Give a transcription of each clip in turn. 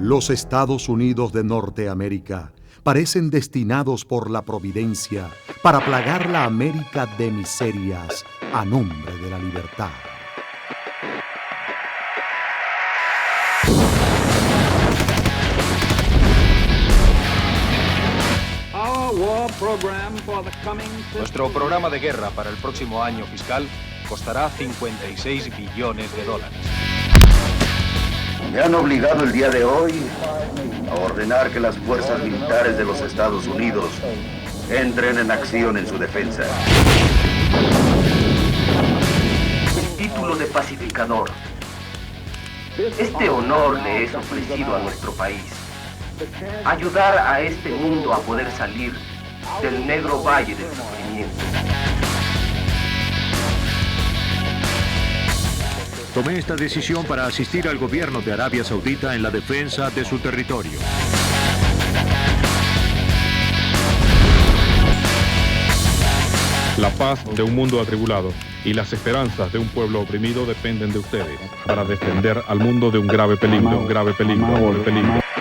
Los Estados Unidos de Norteamérica parecen destinados por la providencia para plagar la América de miserias a nombre de la libertad. Nuestro programa de guerra para el próximo año fiscal costará 56 billones de dólares. Me han obligado el día de hoy a ordenar que las fuerzas militares de los Estados Unidos entren en acción en su defensa. El título de pacificador. Este honor le es ofrecido a nuestro país. Ayudar a este mundo a poder salir del negro valle del sufrimiento. Tomé esta decisión para asistir al gobierno de Arabia Saudita en la defensa de su territorio. La paz de un mundo atribulado y las esperanzas de un pueblo oprimido dependen de ustedes para defender al mundo de un grave peligro, peligro.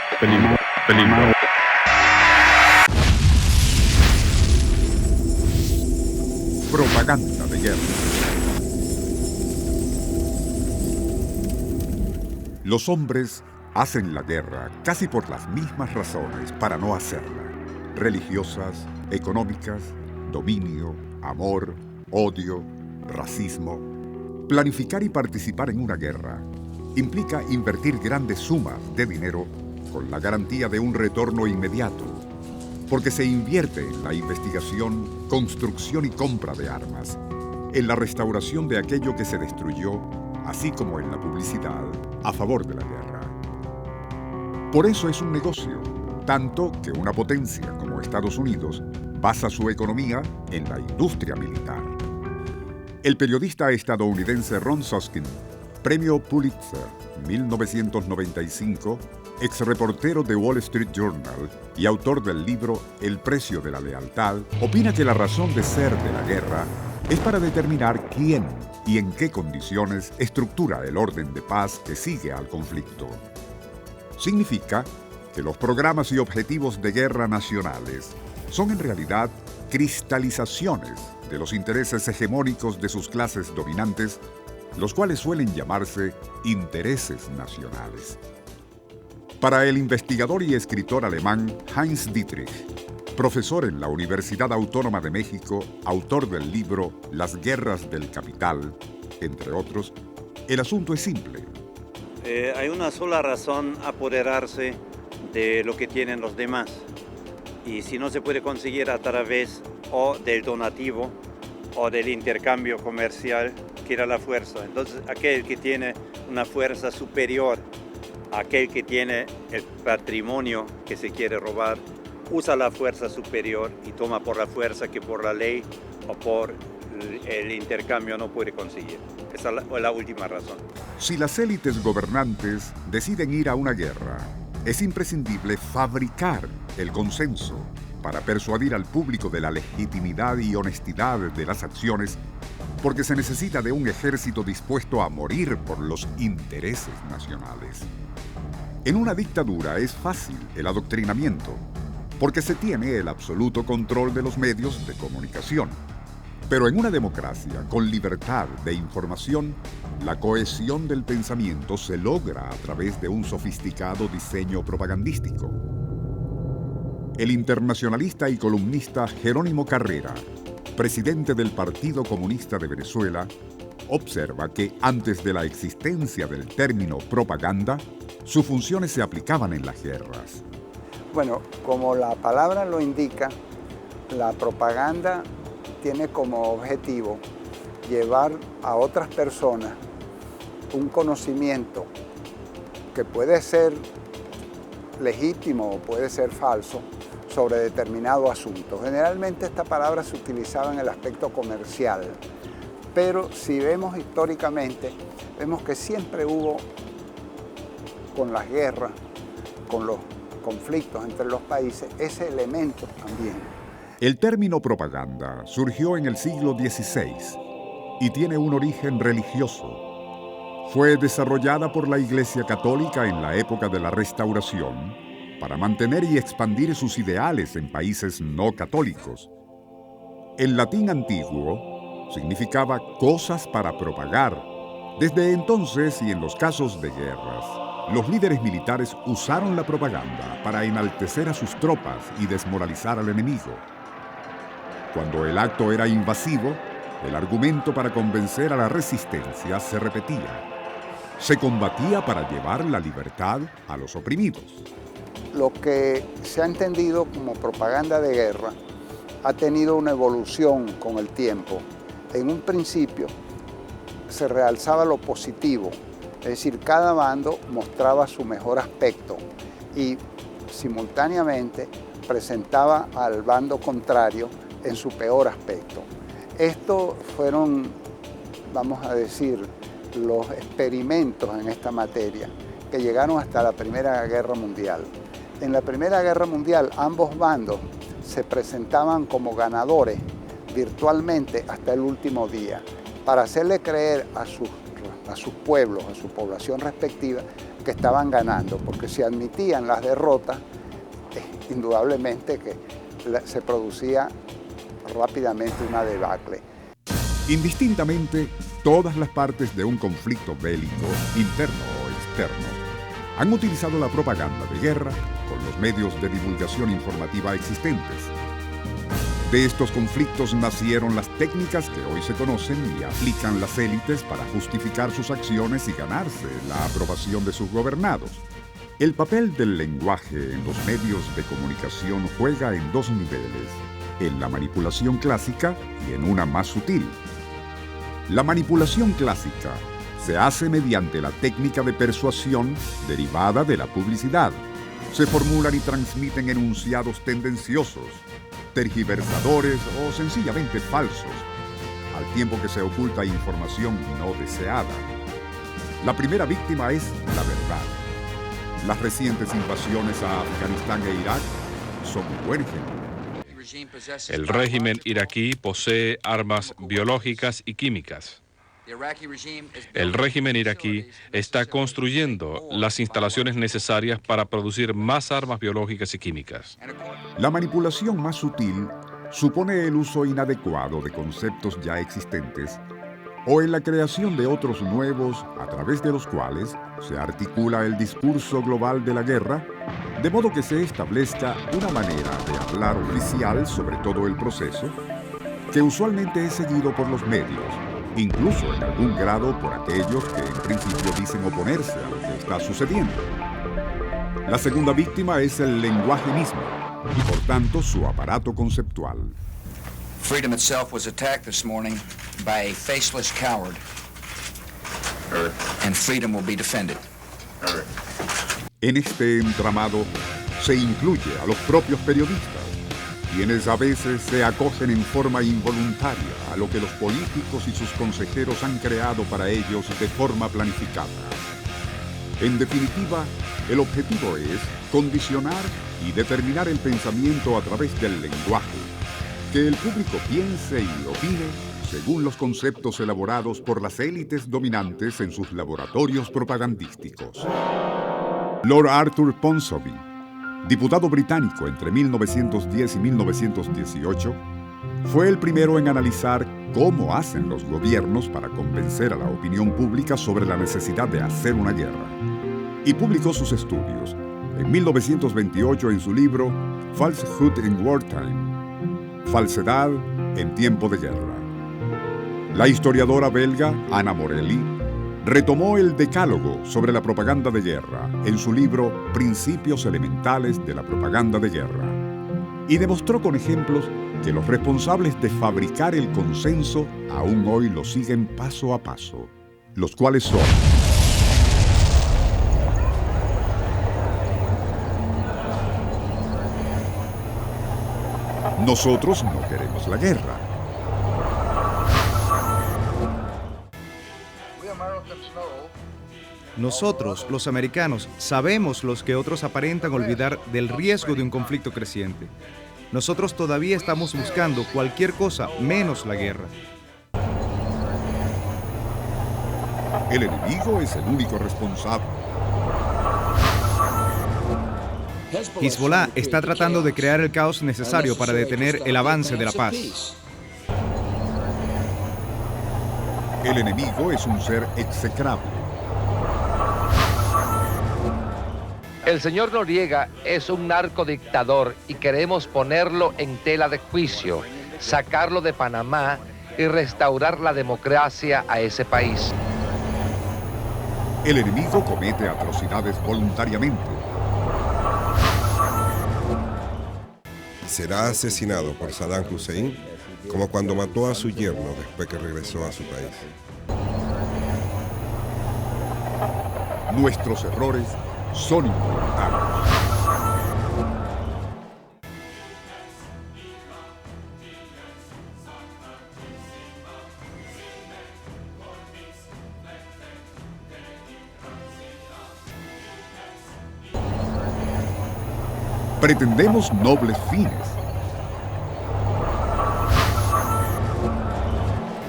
Propaganda de guerra. Los hombres hacen la guerra casi por las mismas razones para no hacerla. Religiosas, económicas, dominio, amor, odio, racismo. Planificar y participar en una guerra implica invertir grandes sumas de dinero con la garantía de un retorno inmediato, porque se invierte en la investigación, construcción y compra de armas, en la restauración de aquello que se destruyó, así como en la publicidad a favor de la guerra. Por eso es un negocio, tanto que una potencia como Estados Unidos basa su economía en la industria militar. El periodista estadounidense Ron Suskind, Premio Pulitzer 1995, exreportero de Wall Street Journal y autor del libro El precio de la lealtad, opina que la razón de ser de la guerra es para determinar quién y en qué condiciones estructura el orden de paz que sigue al conflicto. Significa que los programas y objetivos de guerra nacionales son en realidad cristalizaciones de los intereses hegemónicos de sus clases dominantes, los cuales suelen llamarse intereses nacionales. Para el investigador y escritor alemán Heinz Dietrich, profesor en la Universidad Autónoma de México, autor del libro Las guerras del capital, entre otros, el asunto es simple. Hay una sola razón: apoderarse de lo que tienen los demás. Y si no se puede conseguir a través o del donativo o del intercambio comercial, que era la fuerza. Entonces, aquel que tiene una fuerza superior a aquel que tiene el patrimonio que se quiere robar, usa la fuerza superior y toma por la fuerza que por la ley o por el intercambio no puede conseguir. Esa es la última razón. Si las élites gobernantes deciden ir a una guerra, es imprescindible fabricar el consenso para persuadir al público de la legitimidad y honestidad de las acciones, porque se necesita de un ejército dispuesto a morir por los intereses nacionales. En una dictadura es fácil el adoctrinamiento, porque se tiene el absoluto control de los medios de comunicación. Pero en una democracia con libertad de información, la cohesión del pensamiento se logra a través de un sofisticado diseño propagandístico. El internacionalista y columnista Jerónimo Carrera, presidente del Partido Comunista de Venezuela, observa que antes de la existencia del término propaganda, sus funciones se aplicaban en las guerras. Bueno, como la palabra lo indica, la propaganda tiene como objetivo llevar a otras personas un conocimiento que puede ser legítimo o puede ser falso sobre determinado asunto. Generalmente esta palabra se utilizaba en el aspecto comercial, pero si vemos históricamente, vemos que siempre hubo, con las guerras, con los conflictos entre los países, ese elemento también. El término propaganda surgió en el siglo XVI y tiene un origen religioso. Fue desarrollada por la Iglesia Católica en la época de la Restauración para mantener y expandir sus ideales en países no católicos. El latín antiguo significaba cosas para propagar. Desde entonces y en los casos de guerras, los líderes militares usaron la propaganda para enaltecer a sus tropas y desmoralizar al enemigo. Cuando el acto era invasivo, el argumento para convencer a la resistencia se repetía. Se combatía para llevar la libertad a los oprimidos. Lo que se ha entendido como propaganda de guerra ha tenido una evolución con el tiempo. En un principio se realzaba lo positivo, es decir, cada bando mostraba su mejor aspecto y simultáneamente presentaba al bando contrario en su peor aspecto. Estos fueron, vamos a decir, los experimentos en esta materia que llegaron hasta la Primera Guerra Mundial. En la Primera Guerra Mundial ambos bandos se presentaban como ganadores virtualmente hasta el último día para hacerle creer a sus pueblos, a su población respectiva, que estaban ganando, porque si admitían las derrotas, indudablemente que se producía rápidamente una debacle. Indistintamente, todas las partes de un conflicto bélico, interno o externo, han utilizado la propaganda de guerra con los medios de divulgación informativa existentes. De estos conflictos nacieron las técnicas que hoy se conocen y aplican las élites para justificar sus acciones y ganarse la aprobación de sus gobernados. El papel del lenguaje en los medios de comunicación juega en dos niveles, en la manipulación clásica y en una más sutil. La manipulación clásica se hace mediante la técnica de persuasión derivada de la publicidad. Se formulan y transmiten enunciados tendenciosos, tergiversadores o sencillamente falsos, al tiempo que se oculta información no deseada. La primera víctima es la verdad. Las recientes invasiones a Afganistán e Irak son un buen ejemplo. El régimen iraquí posee armas biológicas y químicas. El régimen iraquí está construyendo las instalaciones necesarias para producir más armas biológicas y químicas. La manipulación más sutil supone el uso inadecuado de conceptos ya existentes o en la creación de otros nuevos a través de los cuales se articula el discurso global de la guerra, de modo que se establezca una manera de hablar oficial sobre todo el proceso, que usualmente es seguido por los medios, incluso en algún grado por aquellos que en principio dicen oponerse a lo que está sucediendo. La segunda víctima es el lenguaje mismo y por tanto su aparato conceptual. Freedom itself was attacked this morning by a faceless coward. And freedom will be defended. En este entramado se incluye a los propios periodistas, quienes a veces se acogen en forma involuntaria a lo que los políticos y sus consejeros han creado para ellos de forma planificada. En definitiva, el objetivo es condicionar y determinar el pensamiento a través del lenguaje, que el público piense y opine según los conceptos elaborados por las élites dominantes en sus laboratorios propagandísticos. Lord Arthur Ponsonby, diputado británico entre 1910 y 1918, fue el primero en analizar cómo hacen los gobiernos para convencer a la opinión pública sobre la necesidad de hacer una guerra. Y publicó sus estudios en 1928 en su libro Falsehood in Wartime, Falsedad en tiempo de guerra. La historiadora belga Anna Morelli retomó el decálogo sobre la propaganda de guerra en su libro Principios elementales de la propaganda de guerra y demostró con ejemplos que los responsables de fabricar el consenso aún hoy lo siguen paso a paso, los cuales son: nosotros no queremos la guerra. Nosotros, los americanos, sabemos lo que otros aparentan olvidar del riesgo de un conflicto creciente. Nosotros todavía estamos buscando cualquier cosa menos la guerra. El enemigo es el único responsable. Hezbollah está tratando de crear el caos necesario para detener el avance de la paz. El enemigo es un ser execrable. El señor Noriega es un narcodictador y queremos ponerlo en tela de juicio, sacarlo de Panamá y restaurar la democracia a ese país. El enemigo comete atrocidades voluntariamente. Será asesinado por Saddam Hussein como cuando mató a su yerno después que regresó a su país. Nuestros errores son involuntarnos. Pretendemos nobles fines.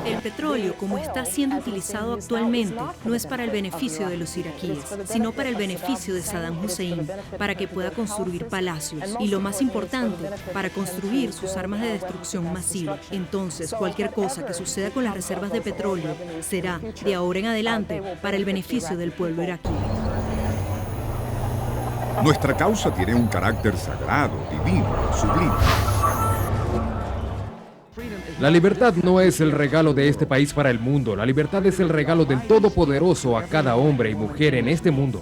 El petróleo, como está siendo utilizado actualmente, no es para el beneficio de los iraquíes, sino para el beneficio de Saddam Hussein, para que pueda construir palacios y, lo más importante, para construir sus armas de destrucción masiva. Entonces, cualquier cosa que suceda con las reservas de petróleo será, de ahora en adelante, para el beneficio del pueblo iraquí. Nuestra causa tiene un carácter sagrado, divino, sublime. La libertad no es el regalo de este país para el mundo. La libertad es el regalo del Todopoderoso a cada hombre y mujer en este mundo.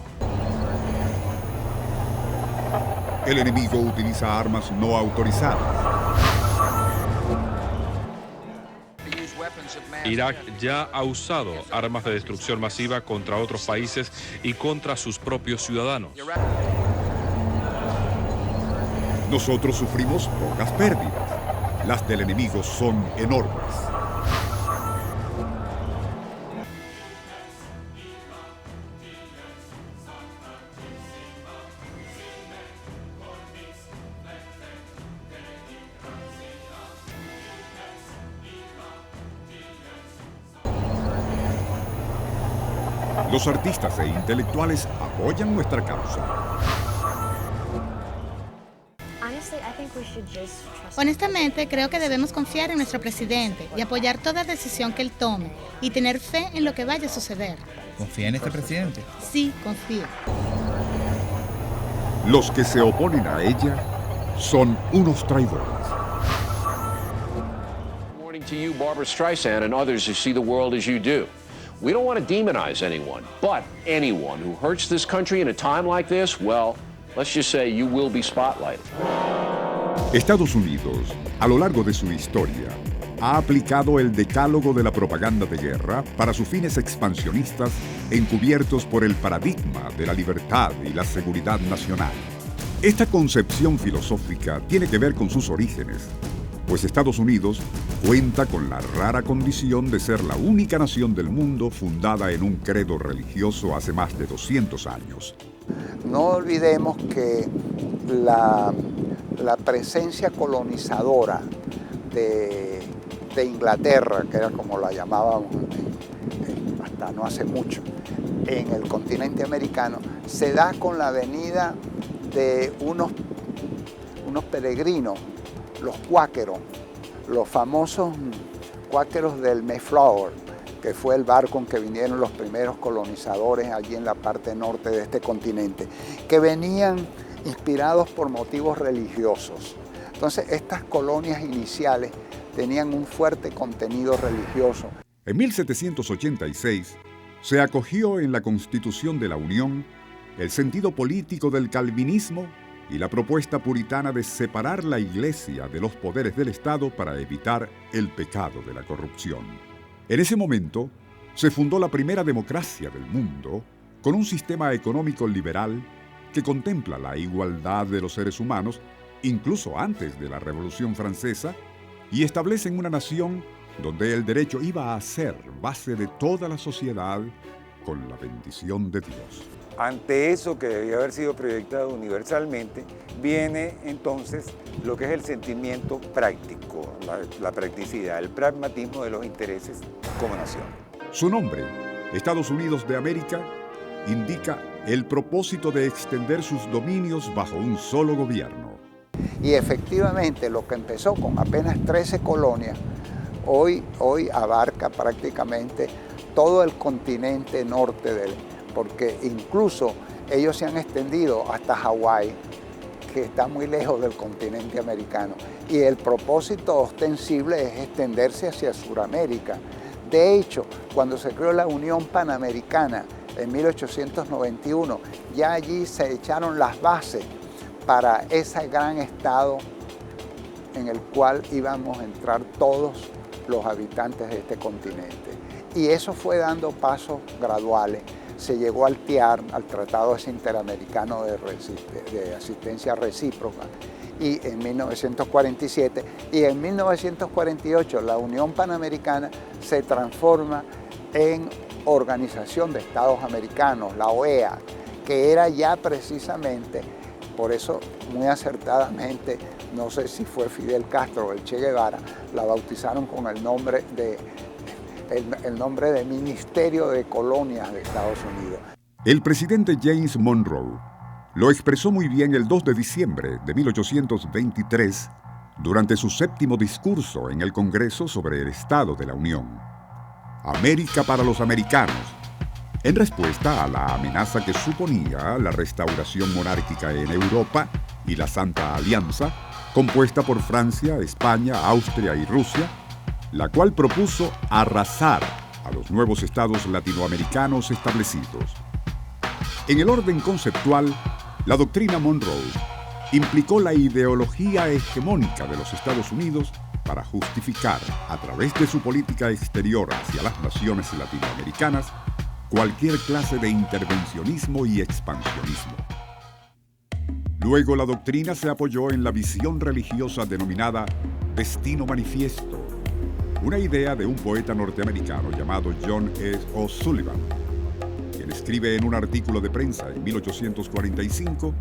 El enemigo utiliza armas no autorizadas. Irak ya ha usado armas de destrucción masiva contra otros países y contra sus propios ciudadanos. Nosotros sufrimos pocas pérdidas. Las del enemigo son enormes. Los artistas e intelectuales apoyan nuestra causa. Honestamente, creo que debemos confiar en nuestro presidente y apoyar toda decisión que él tome y tener fe en lo que vaya a suceder. ¿Confía en este presidente? Sí, confío. Los que se oponen a ella son unos traidores. Warning to you, Barbara Streisand, and others who see the world as you do. We don't want to demonize anyone, but anyone who hurts this country in a time like this, well, let's just say you will be spotlighted. Estados Unidos, a lo largo de su historia, ha aplicado el decálogo de la propaganda de guerra para sus fines expansionistas encubiertos por el paradigma de la libertad y la seguridad nacional. Esta concepción filosófica tiene que ver con sus orígenes, pues Estados Unidos cuenta con la rara condición de ser la única nación del mundo fundada en un credo religioso hace más de 200 años. No olvidemos que la presencia colonizadora de Inglaterra, que era como la llamábamos hasta no hace mucho, en el continente americano, se da con la venida de unos peregrinos, los cuáqueros, los famosos cuáqueros del Mayflower, que fue el barco en que vinieron los primeros colonizadores allí en la parte norte de este continente, que venían inspirados por motivos religiosos. Entonces, estas colonias iniciales tenían un fuerte contenido religioso. En 1786 se acogió en la Constitución de la Unión el sentido político del calvinismo y la propuesta puritana de separar la Iglesia de los poderes del Estado para evitar el pecado de la corrupción. En ese momento se fundó la primera democracia del mundo con un sistema económico liberal que contempla la igualdad de los seres humanos, incluso antes de la Revolución Francesa, y establecen una nación donde el derecho iba a ser base de toda la sociedad con la bendición de Dios. Ante eso que debía haber sido proyectado universalmente, viene entonces lo que es el sentimiento práctico, la practicidad, el pragmatismo de los intereses como nación. Su nombre, Estados Unidos de América indica el propósito de extender sus dominios bajo un solo gobierno. Y efectivamente lo que empezó con apenas 13 colonias, hoy abarca prácticamente todo el continente norte porque incluso ellos se han extendido hasta Hawái, que está muy lejos del continente americano. Y el propósito ostensible es extenderse hacia Sudamérica. De hecho, cuando se creó la Unión Panamericana en 1891, ya allí se echaron las bases para ese gran estado en el cual íbamos a entrar todos los habitantes de este continente. Y eso fue dando pasos graduales. Se llegó al TIAR, al Tratado Interamericano de Asistencia Recíproca, y en 1947, y en 1948 la Unión Panamericana se transforma en Organización de Estados Americanos, la OEA, que era ya precisamente, por eso muy acertadamente, no sé si fue Fidel Castro o el Che Guevara, la bautizaron con el nombre de Ministerio de Colonias de Estados Unidos. El presidente James Monroe lo expresó muy bien el 2 de diciembre de 1823 durante su 7º discurso en el Congreso sobre el Estado de la Unión. América para los americanos, en respuesta a la amenaza que suponía la restauración monárquica en Europa y la Santa Alianza, compuesta por Francia, España, Austria y Rusia, la cual propuso arrasar a los nuevos estados latinoamericanos establecidos. En el orden conceptual, la doctrina Monroe implicó la ideología hegemónica de los Estados Unidos para justificar, a través de su política exterior hacia las naciones latinoamericanas, cualquier clase de intervencionismo y expansionismo. Luego la doctrina se apoyó en la visión religiosa denominada Destino Manifiesto, una idea de un poeta norteamericano llamado John S. O'Sullivan, quien escribe en un artículo de prensa en 1845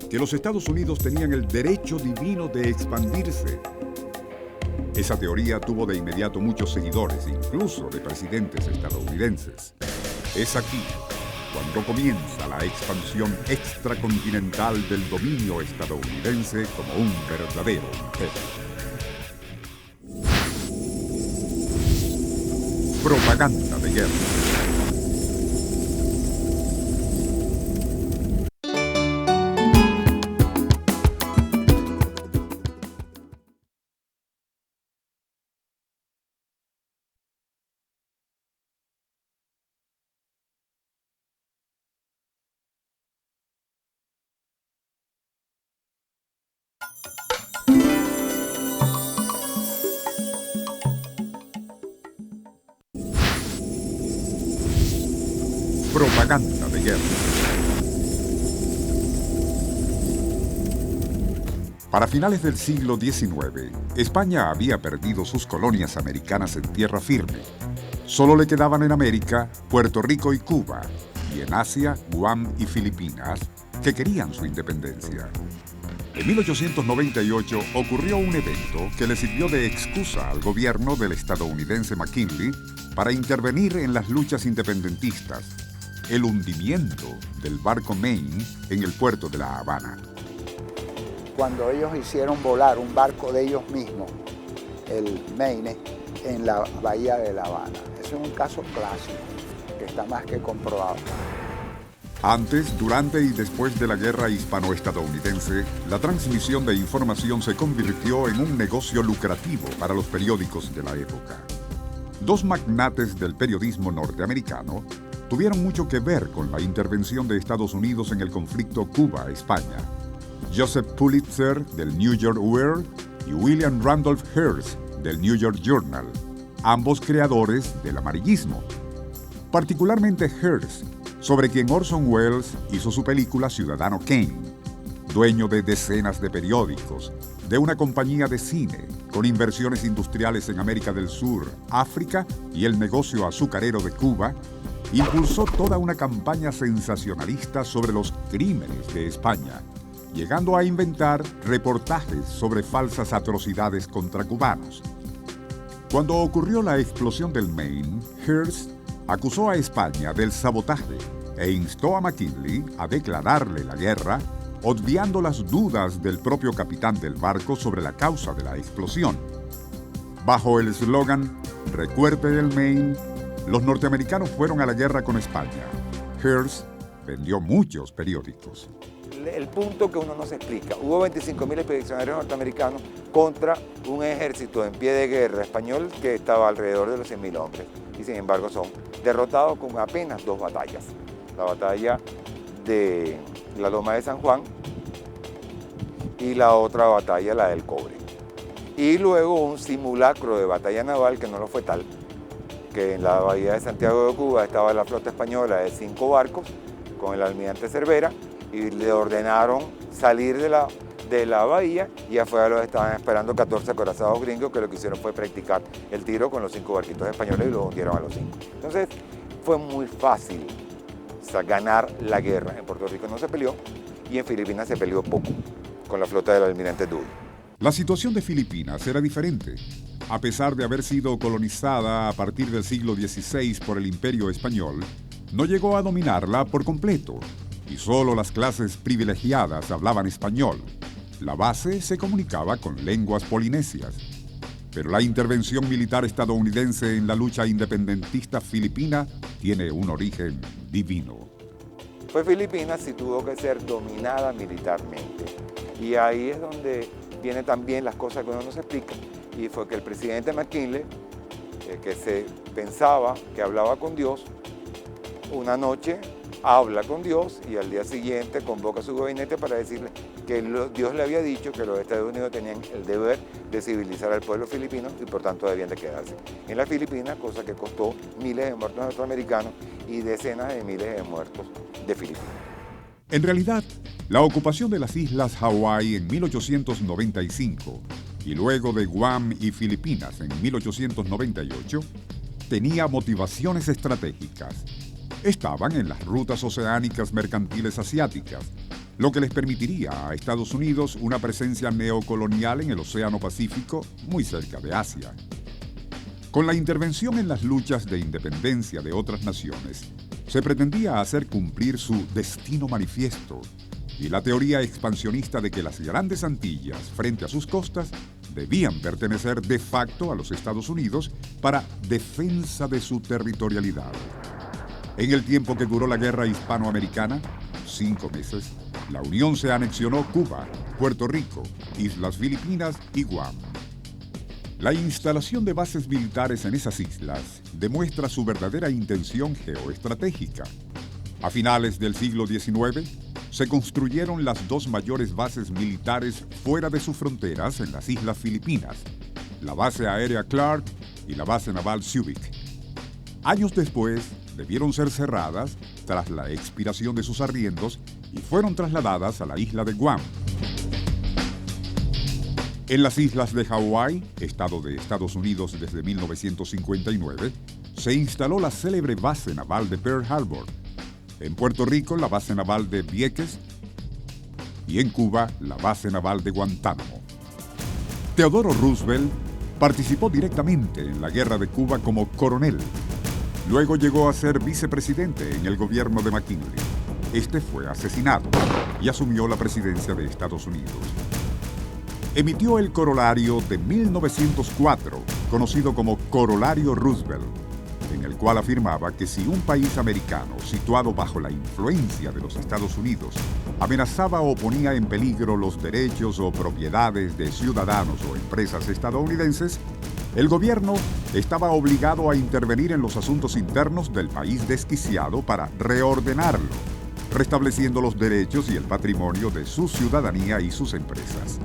que los Estados Unidos tenían el derecho divino de expandirse. Esa teoría tuvo de inmediato muchos seguidores, incluso de presidentes estadounidenses. Es aquí cuando comienza la expansión extracontinental del dominio estadounidense como un verdadero imperio. Propaganda de guerra. Propaganda de guerra. Para finales del siglo XIX, España había perdido sus colonias americanas en tierra firme. Solo le quedaban en América Puerto Rico y Cuba, y en Asia, Guam y Filipinas, que querían su independencia. En 1898 ocurrió un evento que le sirvió de excusa al gobierno del estadounidense McKinley para intervenir en las luchas independentistas: el hundimiento del barco Maine en el puerto de La Habana. Cuando ellos hicieron volar un barco de ellos mismos, el Maine, en la bahía de La Habana. Ese es un caso clásico que está más que comprobado. Antes, durante y después de la guerra hispano-estadounidense, la transmisión de información se convirtió en un negocio lucrativo para los periódicos de la época. Dos magnates del periodismo norteamericano tuvieron mucho que ver con la intervención de Estados Unidos en el conflicto Cuba-España. Joseph Pulitzer, del New York World, y William Randolph Hearst, del New York Journal, ambos creadores del amarillismo. Particularmente Hearst, sobre quien Orson Welles hizo su película Ciudadano Kane, dueño de decenas de periódicos, de una compañía de cine, con inversiones industriales en América del Sur, África y el negocio azucarero de Cuba, impulsó toda una campaña sensacionalista sobre los crímenes de España, llegando a inventar reportajes sobre falsas atrocidades contra cubanos. Cuando ocurrió la explosión del Maine, Hearst acusó a España del sabotaje e instó a McKinley a declararle la guerra, obviando las dudas del propio capitán del barco sobre la causa de la explosión. Bajo el eslogan "Recuerde el Maine", los norteamericanos fueron a la guerra con España. Hearst vendió muchos periódicos. El punto que uno no se explica: hubo 25.000 expedicionarios norteamericanos contra un ejército en pie de guerra español que estaba alrededor de los 100.000 hombres, y sin embargo son derrotados con apenas 2 batallas. La batalla de la Loma de San Juan y la otra batalla, la del Cobre. Y luego un simulacro de batalla naval que no lo fue tal, que en la bahía de Santiago de Cuba estaba la flota española de 5 barcos con el almirante Cervera, y le ordenaron salir de la bahía, y afuera los estaban esperando 14 acorazados gringos, que lo que hicieron fue practicar el tiro con los 5 barquitos españoles y los hundieron a los 5. Entonces fue muy fácil ganar la guerra. En Puerto Rico no se peleó y en Filipinas se peleó poco con la flota del almirante Dewey. La situación de Filipinas era diferente. A pesar de haber sido colonizada a partir del siglo XVI por el Imperio Español, no llegó a dominarla por completo, y solo las clases privilegiadas hablaban español. La base se comunicaba con lenguas polinesias. Pero la intervención militar estadounidense en la lucha independentista filipina tiene un origen divino. Pues Filipinas sí tuvo que ser dominada militarmente. Y ahí es donde vienen también las cosas que uno no se explica. Y fue que el presidente McKinley, que se pensaba que hablaba con Dios, una noche habla con Dios y al día siguiente convoca a su gabinete para decirle que Dios le había dicho que los Estados Unidos tenían el deber de civilizar al pueblo filipino y por tanto debían de quedarse en las Filipinas, cosa que costó miles de muertos norteamericanos y decenas de miles de muertos de Filipinas. En realidad, la ocupación de las islas Hawái en 1895 y luego de Guam y Filipinas en 1898 tenía motivaciones estratégicas. Estaban en las rutas oceánicas mercantiles asiáticas, lo que les permitiría a Estados Unidos una presencia neocolonial en el Océano Pacífico, muy cerca de Asia. Con la intervención en las luchas de independencia de otras naciones, se pretendía hacer cumplir su destino manifiesto y la teoría expansionista de que las grandes Antillas, frente a sus costas, debían pertenecer de facto a los Estados Unidos para defensa de su territorialidad. En el tiempo que duró la guerra hispanoamericana, 5 meses, la Unión se anexionó Cuba, Puerto Rico, Islas Filipinas y Guam. La instalación de bases militares en esas islas demuestra su verdadera intención geoestratégica. A finales del siglo XIX, se construyeron las 2 mayores bases militares fuera de sus fronteras en las Islas Filipinas, la base aérea Clark y la base naval Subic. Años después, debieron ser cerradas tras la expiración de sus arriendos y fueron trasladadas a la isla de Guam. En las islas de Hawái, estado de Estados Unidos desde 1959, se instaló la célebre base naval de Pearl Harbor. En Puerto Rico, la base naval de Vieques, y en Cuba, la base naval de Guantánamo. Theodore Roosevelt participó directamente en la Guerra de Cuba como coronel. Luego llegó a ser vicepresidente en el gobierno de McKinley. Este fue asesinado y asumió la presidencia de Estados Unidos. Emitió el corolario de 1904, conocido como Corolario Roosevelt, en el cual afirmaba que si un país americano situado bajo la influencia de los Estados Unidos amenazaba o ponía en peligro los derechos o propiedades de ciudadanos o empresas estadounidenses, el gobierno estaba obligado a intervenir en los asuntos internos del país desquiciado para reordenarlo, restableciendo los derechos y el patrimonio de su ciudadanía y sus empresas.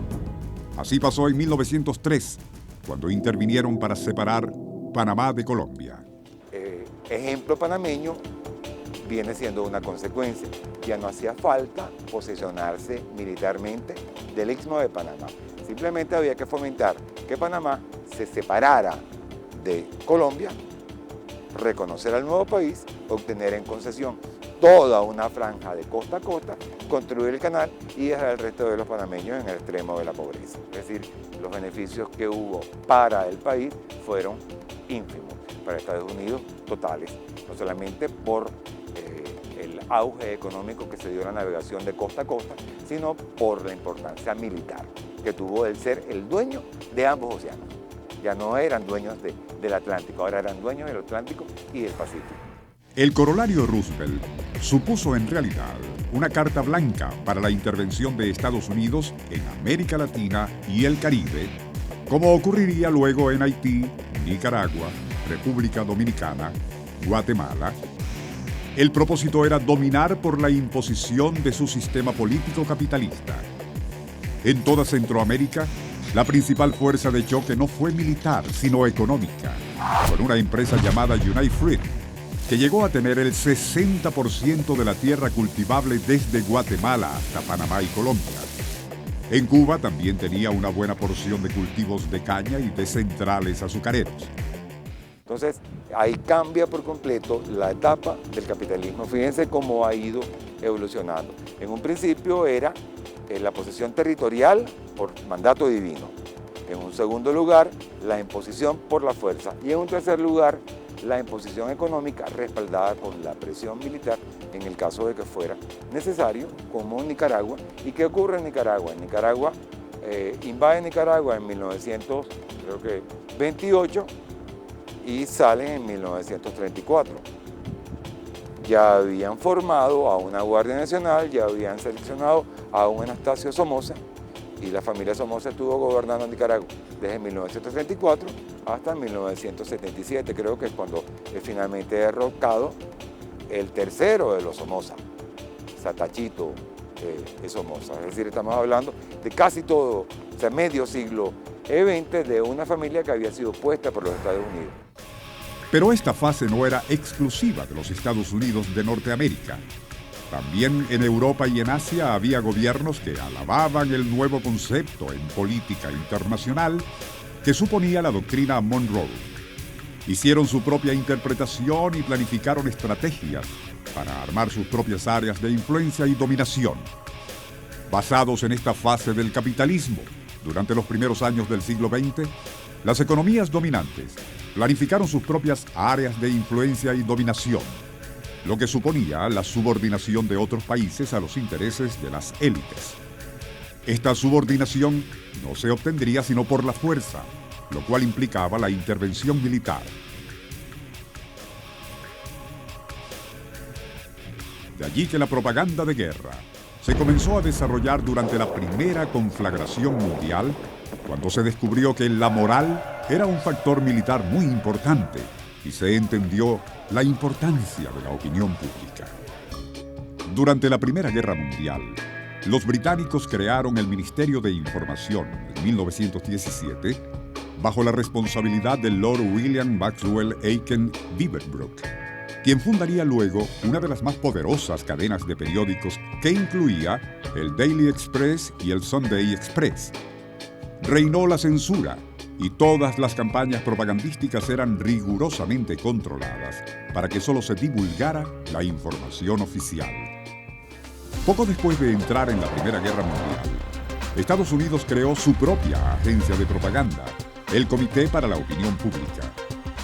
Así pasó en 1903, cuando intervinieron para separar Panamá de Colombia. Ejemplo panameño viene siendo una consecuencia. Ya no hacía falta posesionarse militarmente del Istmo de Panamá. Simplemente había que fomentar que Panamá se separara de Colombia, reconocer al nuevo país, obtener en concesión toda una franja de costa a costa, construir el canal y dejar al resto de los panameños en el extremo de la pobreza. Es decir, los beneficios que hubo para el país fueron ínfimos, para Estados Unidos totales. no solamente por el auge económico que se dio en la navegación de costa a costa, sino por la importancia militar que tuvo el ser el dueño de ambos océanos. Ya no eran dueños del Atlántico, ahora eran dueños del Atlántico y del Pacífico. El corolario Roosevelt supuso en realidad una carta blanca para la intervención de Estados Unidos en América Latina y el Caribe, como ocurriría luego en Haití, Nicaragua, República Dominicana, Guatemala. El propósito era dominar por la imposición de su sistema político capitalista. En toda Centroamérica, la principal fuerza de choque no fue militar, sino económica, con una empresa llamada United Fruit, que llegó a tener el 60% de la tierra cultivable desde Guatemala hasta Panamá y Colombia. En Cuba también tenía una buena porción de cultivos de caña y de centrales azucareros. Entonces, ahí cambia por completo la etapa del capitalismo. Fíjense cómo ha ido evolucionando. En un principio era la posesión territorial por mandato divino. En un segundo lugar, la imposición por la fuerza. Y en un tercer lugar, la imposición económica respaldada por la presión militar en el caso de que fuera necesario, como en Nicaragua. ¿Y qué ocurre en Nicaragua? En Nicaragua, invade Nicaragua en 1928 y salen en 1934. Ya habían formado a una Guardia Nacional, ya habían seleccionado a un Anastasio Somoza, y la familia Somoza estuvo gobernando Nicaragua desde 1934 hasta 1977, creo que es cuando es finalmente derrocado el tercero de los Somoza, Satachito Somoza. Es decir, estamos hablando de casi todo, o sea, medio siglo XX de una familia que había sido puesta por los Estados Unidos. Pero esta fase no era exclusiva de los Estados Unidos de Norteamérica. También en Europa y en Asia había gobiernos que alababan el nuevo concepto en política internacional que suponía la doctrina Monroe. Hicieron su propia interpretación y planificaron estrategias para armar sus propias áreas de influencia y dominación. Basados en esta fase del capitalismo, durante los primeros años del siglo XX, las economías dominantes planificaron sus propias áreas de influencia y dominación, lo que suponía la subordinación de otros países a los intereses de las élites. Esta subordinación no se obtendría sino por la fuerza, lo cual implicaba la intervención militar. De allí que la propaganda de guerra se comenzó a desarrollar durante la primera conflagración mundial, cuando se descubrió que la moral era un factor militar muy importante y se entendió la importancia de la opinión pública. Durante la Primera Guerra Mundial, los británicos crearon el Ministerio de Información en 1917 bajo la responsabilidad de Lord William Maxwell Aiken Beaverbrook, quien fundaría luego una de las más poderosas cadenas de periódicos que incluía el Daily Express y el Sunday Express. Reinó la censura y todas las campañas propagandísticas eran rigurosamente controladas para que solo se divulgara la información oficial. Poco después de entrar en la Primera Guerra Mundial, Estados Unidos creó su propia agencia de propaganda, el Comité para la Opinión Pública,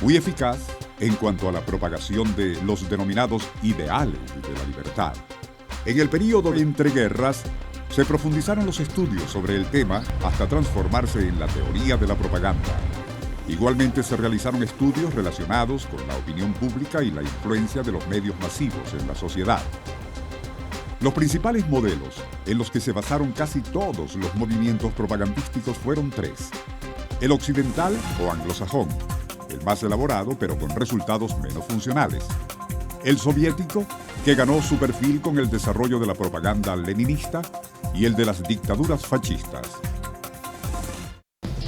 muy eficaz en cuanto a la propagación de los denominados ideales de la libertad. En el período de entreguerras, se profundizaron los estudios sobre el tema hasta transformarse en la teoría de la propaganda. Igualmente se realizaron estudios relacionados con la opinión pública y la influencia de los medios masivos en la sociedad. Los principales modelos en los que se basaron casi todos los movimientos propagandísticos fueron tres: el occidental o anglosajón, el más elaborado pero con resultados menos funcionales; el soviético, que ganó su perfil con el desarrollo de la propaganda leninista; y el de las dictaduras fascistas.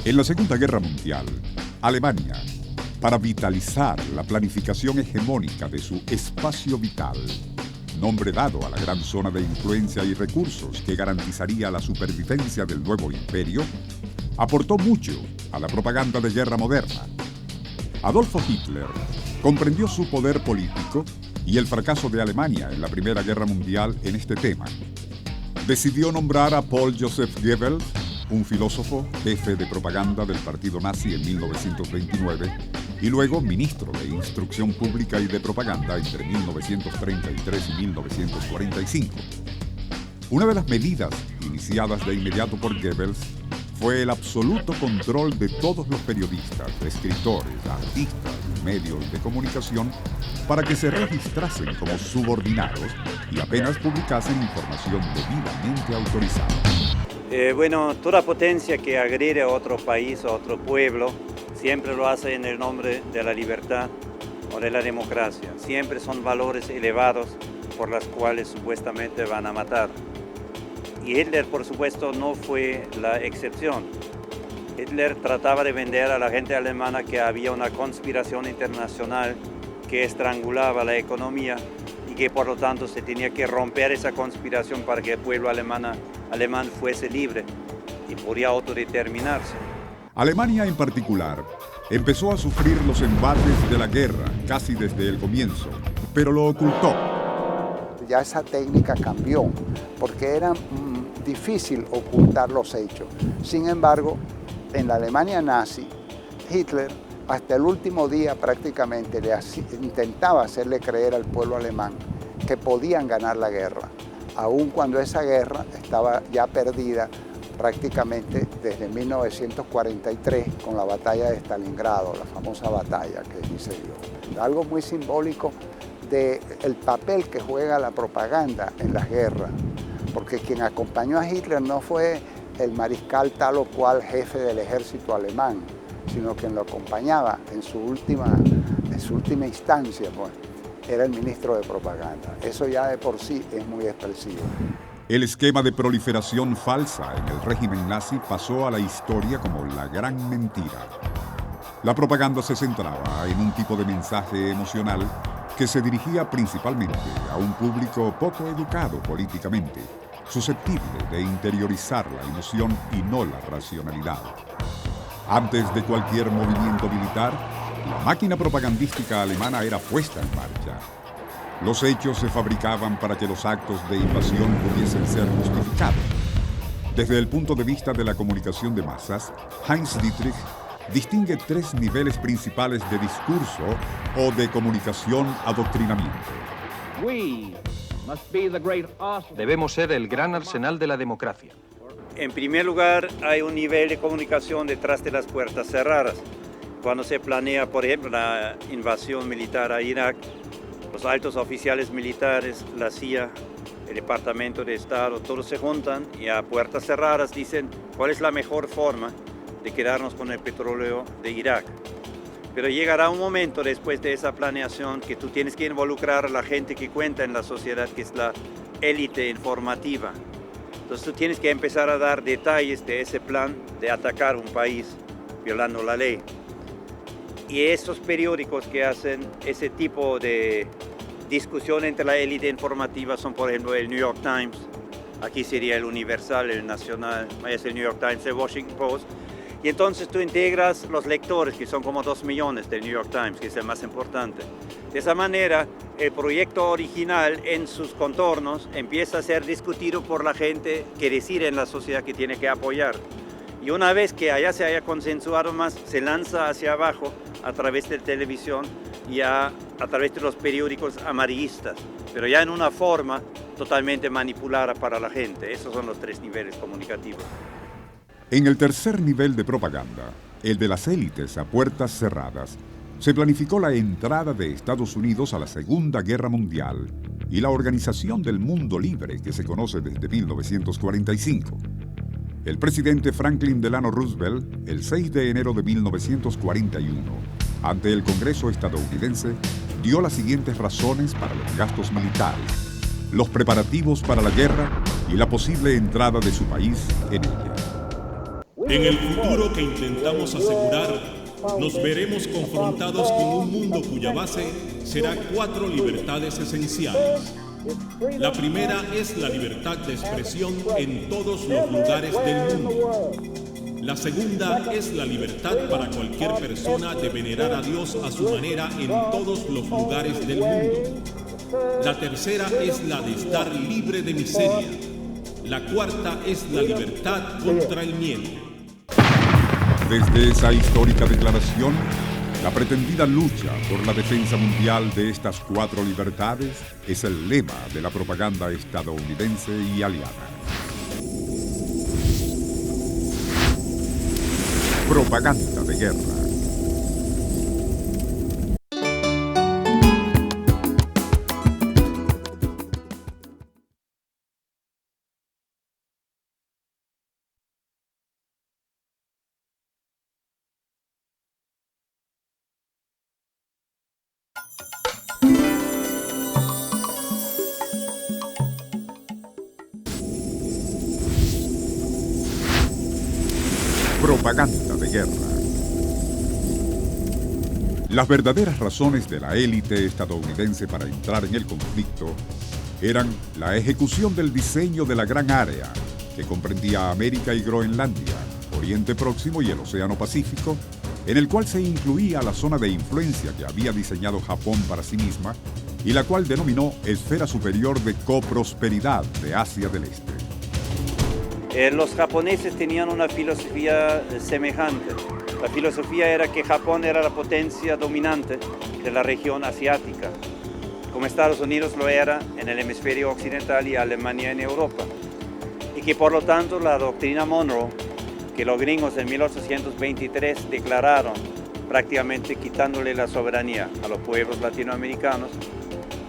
En la Segunda Guerra Mundial, Alemania, para vitalizar la planificación hegemónica de su espacio vital, nombre dado a la gran zona de influencia y recursos que garantizaría la supervivencia del nuevo imperio, aportó mucho a la propaganda de guerra moderna. Adolfo Hitler comprendió su poder político y el fracaso de Alemania en la Primera Guerra Mundial en este tema. Decidió nombrar a Paul Joseph Goebbels, un filósofo, jefe de propaganda del partido nazi en 1929, y luego ministro de Instrucción Pública y de Propaganda entre 1933 y 1945. Una de las medidas iniciadas de inmediato por Goebbels fue el absoluto control de todos los periodistas, escritores, artistas y medios de comunicación para que se registrasen como subordinados y apenas publicasen información debidamente autorizada. Toda potencia que agrede a otro país o a otro pueblo siempre lo hace en el nombre de la libertad o de la democracia. Siempre son valores elevados por los cuales supuestamente van a matar. Y Hitler, por supuesto, no fue la excepción. Hitler trataba de vender a la gente alemana que había una conspiración internacional que estrangulaba la economía y que por lo tanto se tenía que romper esa conspiración para que el pueblo alemán fuese libre y podía autodeterminarse. Alemania en particular empezó a sufrir los embates de la guerra casi desde el comienzo, pero lo ocultó. Ya esa técnica cambió, porque era difícil ocultar los hechos. Sin embargo, en la Alemania nazi, Hitler hasta el último día prácticamente intentaba hacerle creer al pueblo alemán que podían ganar la guerra, aun cuando esa guerra estaba ya perdida prácticamente desde 1943 con la batalla de Stalingrado, la famosa batalla que allí se dio. Algo muy simbólico del papel que juega la propaganda en las guerras, porque quien acompañó a Hitler no fue el mariscal tal o cual jefe del ejército alemán, sino quien lo acompañaba en su última instancia, pues, era el ministro de propaganda. Eso ya de por sí es muy expresivo. El esquema de proliferación falsa en el régimen nazi pasó a la historia como la gran mentira. La propaganda se centraba en un tipo de mensaje emocional que se dirigía principalmente a un público poco educado políticamente, susceptible de interiorizar la emoción y no la racionalidad. Antes de cualquier movimiento militar, la máquina propagandística alemana era puesta en marcha. Los hechos se fabricaban para que los actos de invasión pudiesen ser justificados. Desde el punto de vista de la comunicación de masas, Heinz Dietrich distingue tres niveles principales de discurso o de comunicación-adoctrinamiento. Debemos ser el gran arsenal de la democracia. En primer lugar, hay un nivel de comunicación detrás de las puertas cerradas. Cuando se planea, por ejemplo, la invasión militar a Irak, los altos oficiales militares, la CIA, el Departamento de Estado, todos se juntan y a puertas cerradas dicen cuál es la mejor forma de quedarnos con el petróleo de Irak. Pero llegará un momento después de esa planeación que tú tienes que involucrar a la gente que cuenta en la sociedad, que es la élite informativa. Entonces tú tienes que empezar a dar detalles de ese plan de atacar un país violando la ley. Y esos periódicos que hacen ese tipo de discusión entre la élite informativa son, por ejemplo, el New York Times. Aquí sería el Universal, el Nacional, es el New York Times, el Washington Post. Y entonces tú integras los lectores, que son como 2 millones del New York Times, que es el más importante. De esa manera, el proyecto original en sus contornos empieza a ser discutido por la gente que decide en la sociedad que tiene que apoyar. Y una vez que allá se haya consensuado más, se lanza hacia abajo a través de televisión y a través de los periódicos amarillistas, pero ya en una forma totalmente manipulada para la gente. Esos son los 3 niveles comunicativos. En el tercer nivel de propaganda, el de las élites a puertas cerradas, se planificó la entrada de Estados Unidos a la Segunda Guerra Mundial y la organización del mundo libre que se conoce desde 1945. El presidente Franklin Delano Roosevelt, el 6 de enero de 1941, ante el Congreso estadounidense, dio las siguientes razones para los gastos militares, los preparativos para la guerra y la posible entrada de su país en ella. En el futuro que intentamos asegurar, nos veremos confrontados con un mundo cuya base será 4 libertades esenciales. La primera es la libertad de expresión en todos los lugares del mundo. La segunda es la libertad para cualquier persona de venerar a Dios a su manera en todos los lugares del mundo. La tercera es la de estar libre de miseria. La cuarta es la libertad contra el miedo. Desde esa histórica declaración, La pretendida lucha por la defensa mundial de estas 4 libertades es el lema de la propaganda estadounidense y aliada. Propaganda de guerra. Propaganda de guerra. Las verdaderas razones de la élite estadounidense para entrar en el conflicto eran la ejecución del diseño de la Gran Área, que comprendía América y Groenlandia, Oriente Próximo y el Océano Pacífico, en el cual se incluía la zona de influencia que había diseñado Japón para sí misma y la cual denominó Esfera Superior de Coprosperidad de Asia del Este. Los japoneses tenían una filosofía semejante. La filosofía era que Japón era la potencia dominante de la región asiática, como Estados Unidos lo era en el hemisferio occidental y Alemania en Europa. Y que por lo tanto la doctrina Monroe, que los gringos en 1823 declararon, prácticamente quitándole la soberanía a los pueblos latinoamericanos,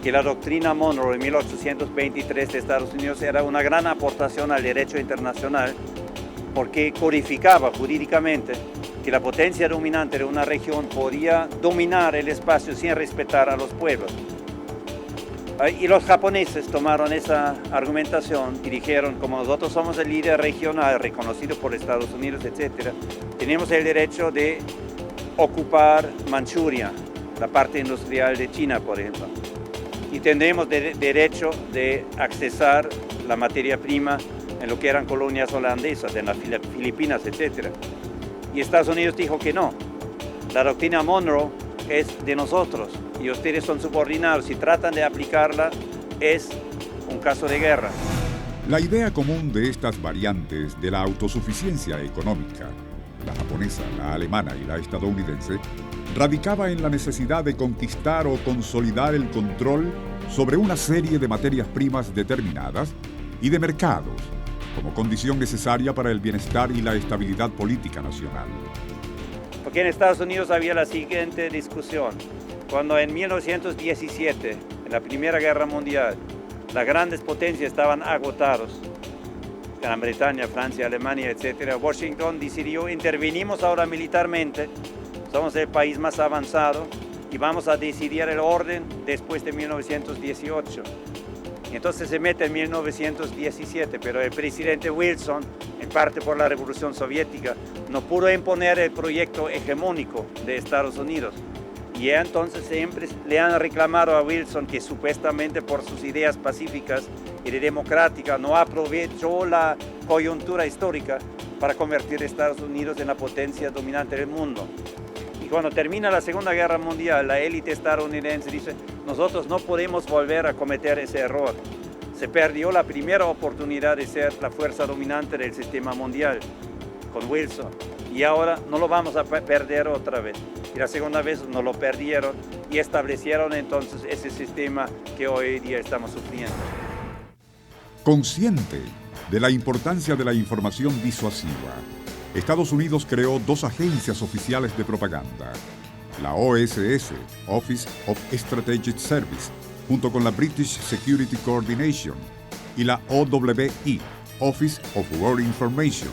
que la doctrina Monroe en 1823 de Estados Unidos era una gran aportación al derecho internacional porque codificaba jurídicamente que la potencia dominante de una región podía dominar el espacio sin respetar a los pueblos. Y los japoneses tomaron esa argumentación y dijeron, como nosotros somos el líder regional reconocido por Estados Unidos, etc., tenemos el derecho de ocupar Manchuria, la parte industrial de China, por ejemplo. Y tendremos derecho de accesar la materia prima en lo que eran colonias holandesas, en las Filipinas, etc. Y Estados Unidos dijo que no. La doctrina Monroe es de nosotros y ustedes son subordinados. Si tratan de aplicarla, es un caso de guerra. La idea común de estas variantes de la autosuficiencia económica, la japonesa, la alemana y la estadounidense, radicaba en la necesidad de conquistar o consolidar el control sobre una serie de materias primas determinadas y de mercados, como condición necesaria para el bienestar y la estabilidad política nacional. Porque en Estados Unidos había la siguiente discusión. Cuando en 1917, en la Primera Guerra Mundial, las grandes potencias estaban agotados, Gran Bretaña, Francia, Alemania, etc., Washington decidió, intervenimos ahora militarmente, somos el país más avanzado y vamos a decidir el orden después de 1918. Y entonces se mete en 1917, pero el presidente Wilson, en parte por la Revolución Soviética, no pudo imponer el proyecto hegemónico de Estados Unidos. Y entonces siempre le han reclamado a Wilson que supuestamente por sus ideas pacíficas y de democrática no aprovechó la coyuntura histórica para convertir a Estados Unidos en la potencia dominante del mundo. Cuando termina la Segunda Guerra Mundial, la élite estadounidense dice, nosotros no podemos volver a cometer ese error. Se perdió la primera oportunidad de ser la fuerza dominante del sistema mundial con Wilson y ahora no lo vamos a perder otra vez. Y la segunda vez no lo perdieron y establecieron entonces ese sistema que hoy día estamos sufriendo. Consciente de la importancia de la información disuasiva, Estados Unidos creó 2 agencias oficiales de propaganda, la OSS, Office of Strategic Service, junto con la British Security Coordination, y la OWI, Office of War Information.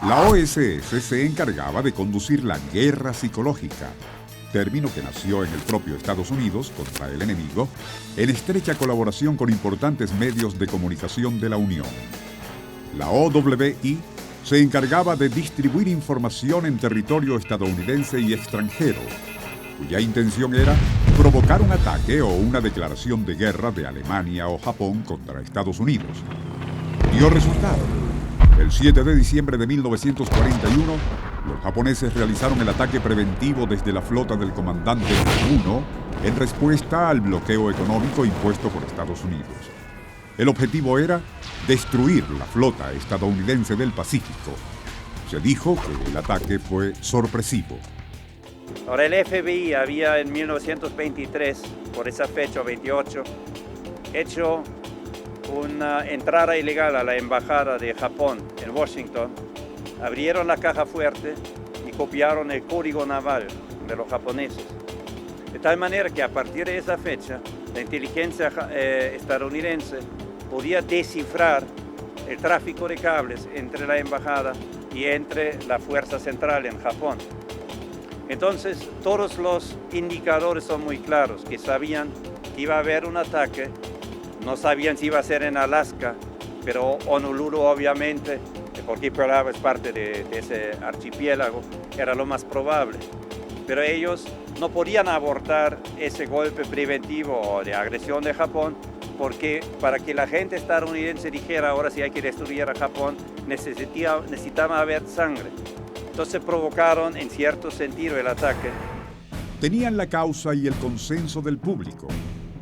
La OSS se encargaba de conducir la guerra psicológica, término que nació en el propio Estados Unidos contra el enemigo, en estrecha colaboración con importantes medios de comunicación de la Unión. La OWI se encargaba de distribuir información en territorio estadounidense y extranjero, cuya intención era provocar un ataque o una declaración de guerra de Alemania o Japón contra Estados Unidos. Dio resultado. El 7 de diciembre de 1941, los japoneses realizaron el ataque preventivo desde la flota del comandante Uno en respuesta al bloqueo económico impuesto por Estados Unidos. El objetivo era destruir la flota estadounidense del Pacífico. Se dijo que el ataque fue sorpresivo. Ahora, el FBI había en 1923, por esa fecha, 28, hecho una entrada ilegal a la embajada de Japón en Washington. Abrieron la caja fuerte y copiaron el código naval de los japoneses. De tal manera que a partir de esa fecha, la inteligencia estadounidense podía descifrar el tráfico de cables entre la embajada y entre la fuerza central en Japón. Entonces, todos los indicadores son muy claros, que sabían que iba a haber un ataque, no sabían si iba a ser en Alaska, pero Honolulu obviamente, porque Pearl Harbor es parte de ese archipiélago, era lo más probable. Pero ellos no podían abortar ese golpe preventivo de agresión de Japón, porque para que la gente estadounidense dijera ahora sí hay que destruir a Japón, necesitaba haber sangre. Entonces provocaron en cierto sentido el ataque. Tenían la causa y el consenso del público.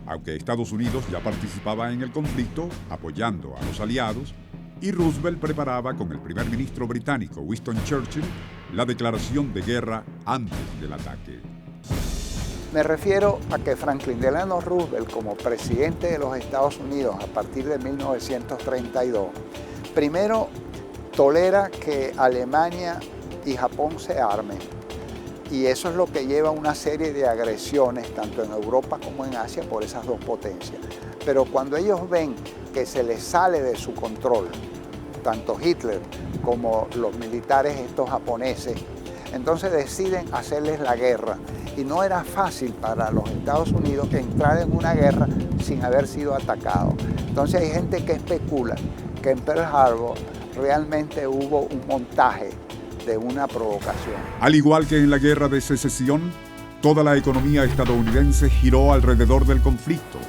Aunque Estados Unidos ya participaba en el conflicto, apoyando a los aliados, y Roosevelt preparaba con el primer ministro británico Winston Churchill la declaración de guerra antes del ataque. Me refiero a que Franklin Delano Roosevelt, como presidente de los Estados Unidos a partir de 1932, primero tolera que Alemania y Japón se armen. Y eso es lo que lleva a una serie de agresiones, tanto en Europa como en Asia, por esas dos potencias. Pero cuando ellos ven que se les sale de su control, tanto Hitler como los militares estos japoneses, entonces deciden hacerles la guerra. Y no era fácil para los Estados Unidos entrar en una guerra sin haber sido atacado. Entonces hay gente que especula que en Pearl Harbor realmente hubo un montaje de una provocación. Al igual que en la Guerra de Secesión, toda la economía estadounidense giró alrededor del conflicto.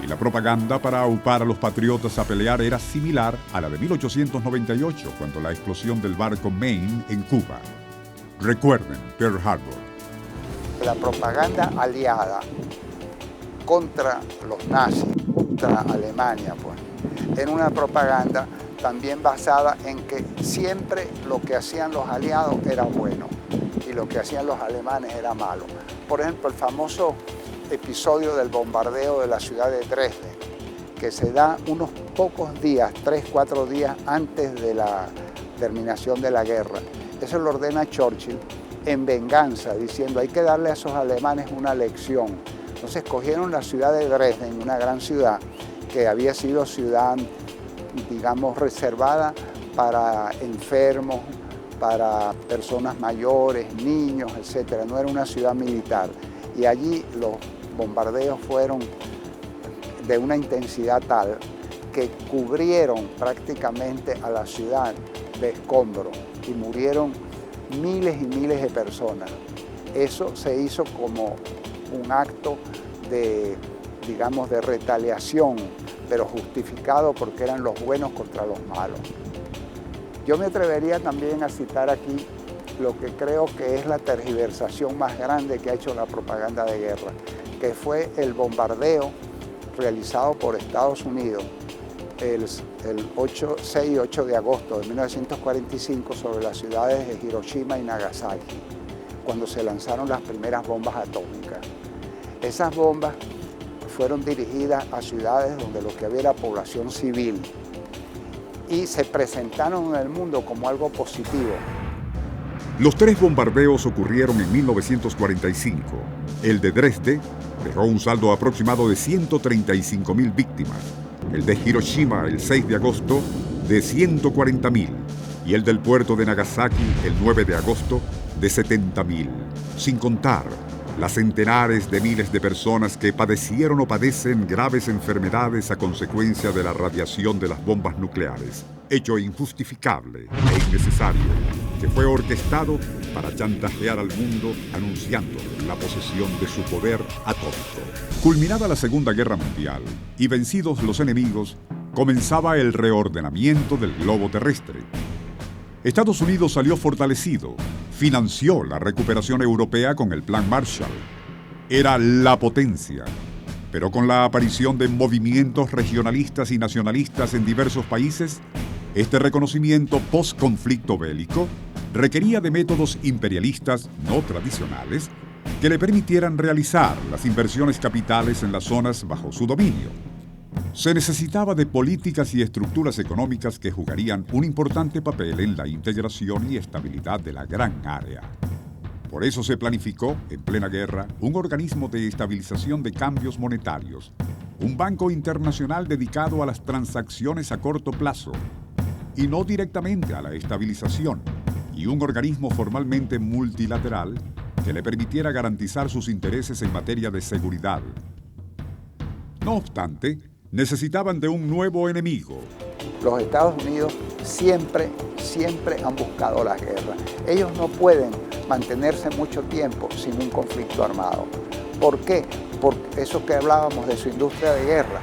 Y la propaganda para aupar a los patriotas a pelear era similar a la de 1898, cuando la explosión del barco Maine en Cuba. Recuerden Pearl Harbor. La propaganda aliada contra los nazis, contra Alemania, pues, era una propaganda también basada en que siempre lo que hacían los aliados era bueno y lo que hacían los alemanes era malo. Por ejemplo, el famoso episodio del bombardeo de la ciudad de Dresde, que se da unos pocos días, 3-4 días antes de la terminación de la guerra. Eso lo ordena Churchill en venganza, diciendo hay que darle a esos alemanes una lección. Entonces cogieron la ciudad de Dresden, una gran ciudad que había sido ciudad, digamos, reservada para enfermos, para personas mayores, niños, etc. No era una ciudad militar. Y allí los bombardeos fueron de una intensidad tal que cubrieron prácticamente a la ciudad de escombros y murieron miles y miles de personas. Eso se hizo como un acto de, digamos, de retaliación, pero justificado porque eran los buenos contra los malos. Yo me atrevería también a citar aquí lo que creo que es la tergiversación más grande que ha hecho la propaganda de guerra, que fue el bombardeo realizado por Estados Unidos el 6 y 8 de agosto de 1945 sobre las ciudades de Hiroshima y Nagasaki, cuando se lanzaron las primeras bombas atómicas. Esas bombas fueron dirigidas a ciudades donde lo que había era población civil y se presentaron en el mundo como algo positivo. Los 3 bombardeos ocurrieron en 1945. El de Dresde dejó un saldo aproximado de 135.000 víctimas. El de Hiroshima, el 6 de agosto, de 140.000. Y el del puerto de Nagasaki, el 9 de agosto, de 70.000. Sin contar las centenares de miles de personas que padecieron o padecen graves enfermedades a consecuencia de la radiación de las bombas nucleares. Hecho injustificable e innecesario, que fue orquestado para chantajear al mundo anunciando la posesión de su poder atómico. Culminada la Segunda Guerra Mundial y vencidos los enemigos, comenzaba el reordenamiento del globo terrestre. Estados Unidos salió fortalecido, financió la recuperación europea con el Plan Marshall. Era la potencia, pero con la aparición de movimientos regionalistas y nacionalistas en diversos países, este reconocimiento post-conflicto bélico requería de métodos imperialistas no tradicionales que le permitieran realizar las inversiones capitales en las zonas bajo su dominio. Se necesitaba de políticas y estructuras económicas que jugarían un importante papel en la integración y estabilidad de la gran área. Por eso se planificó, en plena guerra, un organismo de estabilización de cambios monetarios, un banco internacional dedicado a las transacciones a corto plazo y no directamente a la estabilización, y un organismo formalmente multilateral que le permitiera garantizar sus intereses en materia de seguridad. No obstante, necesitaban de un nuevo enemigo. Los Estados Unidos siempre han buscado la guerra. Ellos no pueden mantenerse mucho tiempo sin un conflicto armado. ¿Por qué? Por eso que hablábamos de su industria de guerra.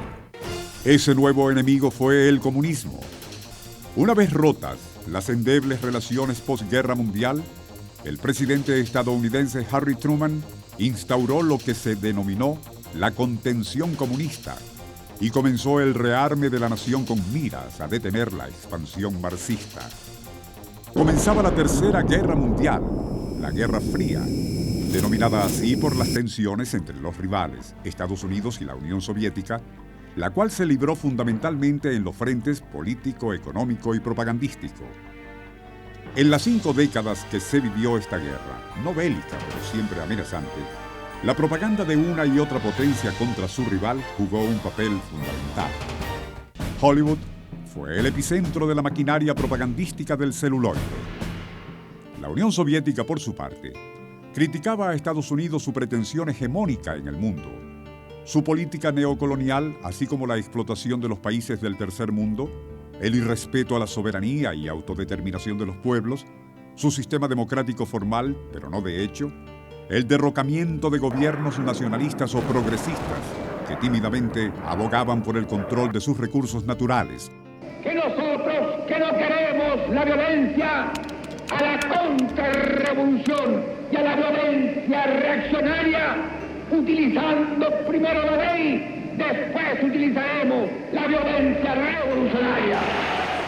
Ese nuevo enemigo fue el comunismo. Una vez rotas las endebles relaciones posguerra mundial, el presidente estadounidense Harry Truman instauró lo que se denominó la contención comunista y comenzó el rearme de la nación con miras a detener la expansión marxista. Comenzaba la Tercera Guerra Mundial, la Guerra Fría, denominada así por las tensiones entre los rivales, Estados Unidos y la Unión Soviética, la cual se libró fundamentalmente en los frentes político, económico y propagandístico. En las 5 décadas que se vivió esta guerra, no bélica pero siempre amenazante, la propaganda de una y otra potencia contra su rival jugó un papel fundamental. Hollywood fue el epicentro de la maquinaria propagandística del celuloide. La Unión Soviética, por su parte, criticaba a Estados Unidos su pretensión hegemónica en el mundo, su política neocolonial, así como la explotación de los países del tercer mundo, el irrespeto a la soberanía y autodeterminación de los pueblos, su sistema democrático formal, pero no de hecho, el derrocamiento de gobiernos nacionalistas o progresistas que tímidamente abogaban por el control de sus recursos naturales. Que nosotros, que no queremos la violencia, a la contrarrevolución y a la violencia reaccionaria, utilizando primero la ley, después utilizaremos la violencia revolucionaria.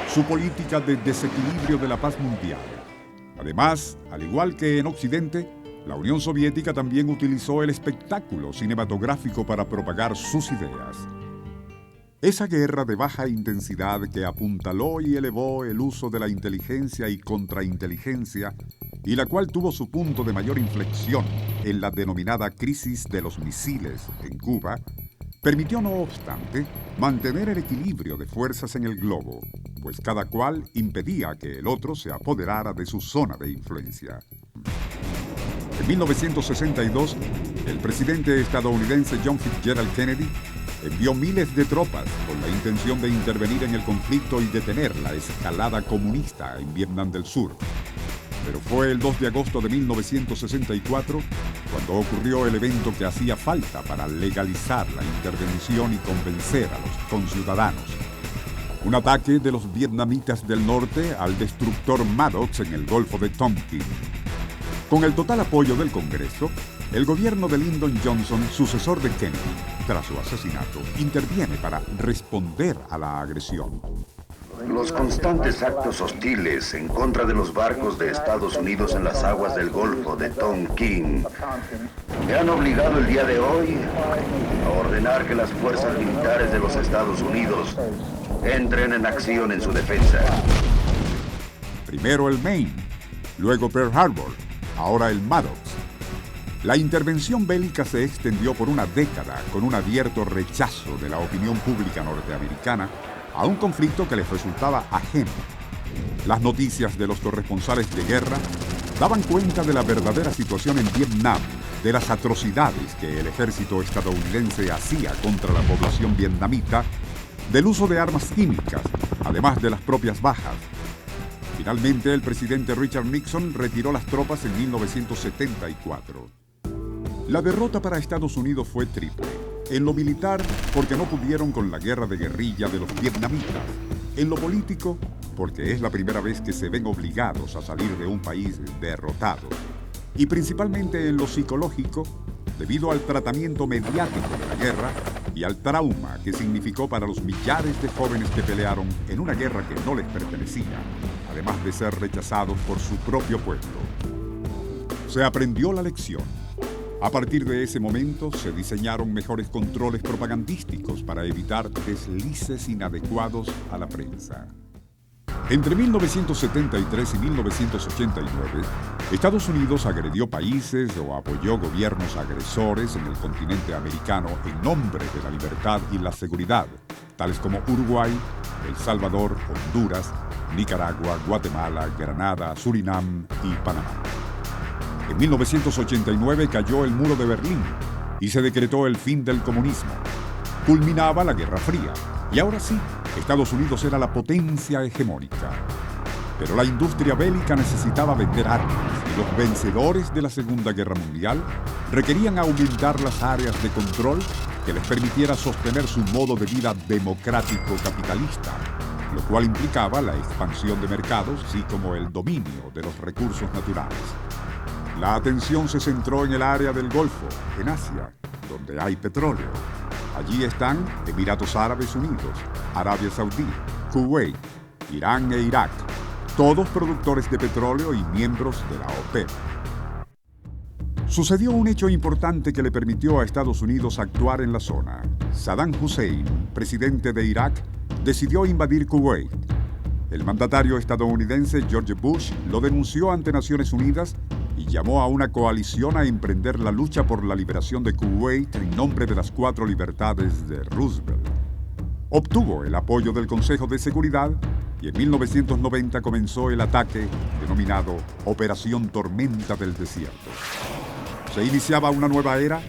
Su política de desequilibrio de la paz mundial. Además, al igual que en Occidente, la Unión Soviética también utilizó el espectáculo cinematográfico para propagar sus ideas. Esa guerra de baja intensidad que apuntaló y elevó el uso de la inteligencia y contrainteligencia, y la cual tuvo su punto de mayor inflexión en la denominada crisis de los misiles en Cuba, permitió, no obstante, mantener el equilibrio de fuerzas en el globo, pues cada cual impedía que el otro se apoderara de su zona de influencia. En 1962, el presidente estadounidense John Fitzgerald Kennedy envió miles de tropas con la intención de intervenir en el conflicto y detener la escalada comunista en Vietnam del Sur. Pero fue el 2 de agosto de 1964 cuando ocurrió el evento que hacía falta para legalizar la intervención y convencer a los conciudadanos. Un ataque de los vietnamitas del norte al destructor Maddox en el Golfo de Tonkin. Con el total apoyo del Congreso, el gobierno de Lyndon Johnson, sucesor de Kennedy, tras su asesinato, interviene para responder a la agresión. Los constantes actos hostiles en contra de los barcos de Estados Unidos en las aguas del Golfo de Tonkin me han obligado el día de hoy a ordenar que las fuerzas militares de los Estados Unidos entren en acción en su defensa. Primero el Maine, luego Pearl Harbor, ahora el Maddox. La intervención bélica se extendió por una década con un abierto rechazo de la opinión pública norteamericana a un conflicto que les resultaba ajeno. Las noticias de los corresponsales de guerra daban cuenta de la verdadera situación en Vietnam, de las atrocidades que el ejército estadounidense hacía contra la población vietnamita, del uso de armas químicas, además de las propias bajas. Finalmente, el presidente Richard Nixon retiró las tropas en 1974. La derrota para Estados Unidos fue triple. En lo militar, porque no pudieron con la guerra de guerrilla de los vietnamitas. En lo político, porque es la primera vez que se ven obligados a salir de un país derrotado. Y principalmente en lo psicológico, debido al tratamiento mediático de la guerra y al trauma que significó para los millares de jóvenes que pelearon en una guerra que no les pertenecía. además de ser rechazados por su propio pueblo. Se aprendió la lección. A partir de ese momento se diseñaron mejores controles propagandísticos para evitar deslices inadecuados a la prensa. Entre 1973 y 1989, Estados Unidos agredió países o apoyó gobiernos agresores en el continente americano en nombre de la libertad y la seguridad, tales como Uruguay, El Salvador, Honduras, Nicaragua, Guatemala, Granada, Surinam y Panamá. En 1989 cayó el muro de Berlín y se decretó el fin del comunismo. Culminaba la Guerra Fría y ahora sí, Estados Unidos era la potencia hegemónica. Pero la industria bélica necesitaba vender armas y los vencedores de la Segunda Guerra Mundial requerían aumentar las áreas de control que les permitiera sostener su modo de vida democrático capitalista, lo cual implicaba la expansión de mercados, así como el dominio de los recursos naturales. La atención se centró en el área del Golfo, en Asia, donde hay petróleo. Allí están Emiratos Árabes Unidos, Arabia Saudí, Kuwait, Irán e Irak, todos productores de petróleo y miembros de la OPEP. Sucedió un hecho importante que le permitió a Estados Unidos actuar en la zona. Saddam Hussein, presidente de Irak, decidió invadir Kuwait. El mandatario estadounidense George Bush lo denunció ante Naciones Unidas y llamó a una coalición a emprender la lucha por la liberación de Kuwait en nombre de las 4 libertades de Roosevelt. Obtuvo el apoyo del Consejo de Seguridad y en 1990 comenzó el ataque denominado Operación Tormenta del Desierto. Se iniciaba una nueva era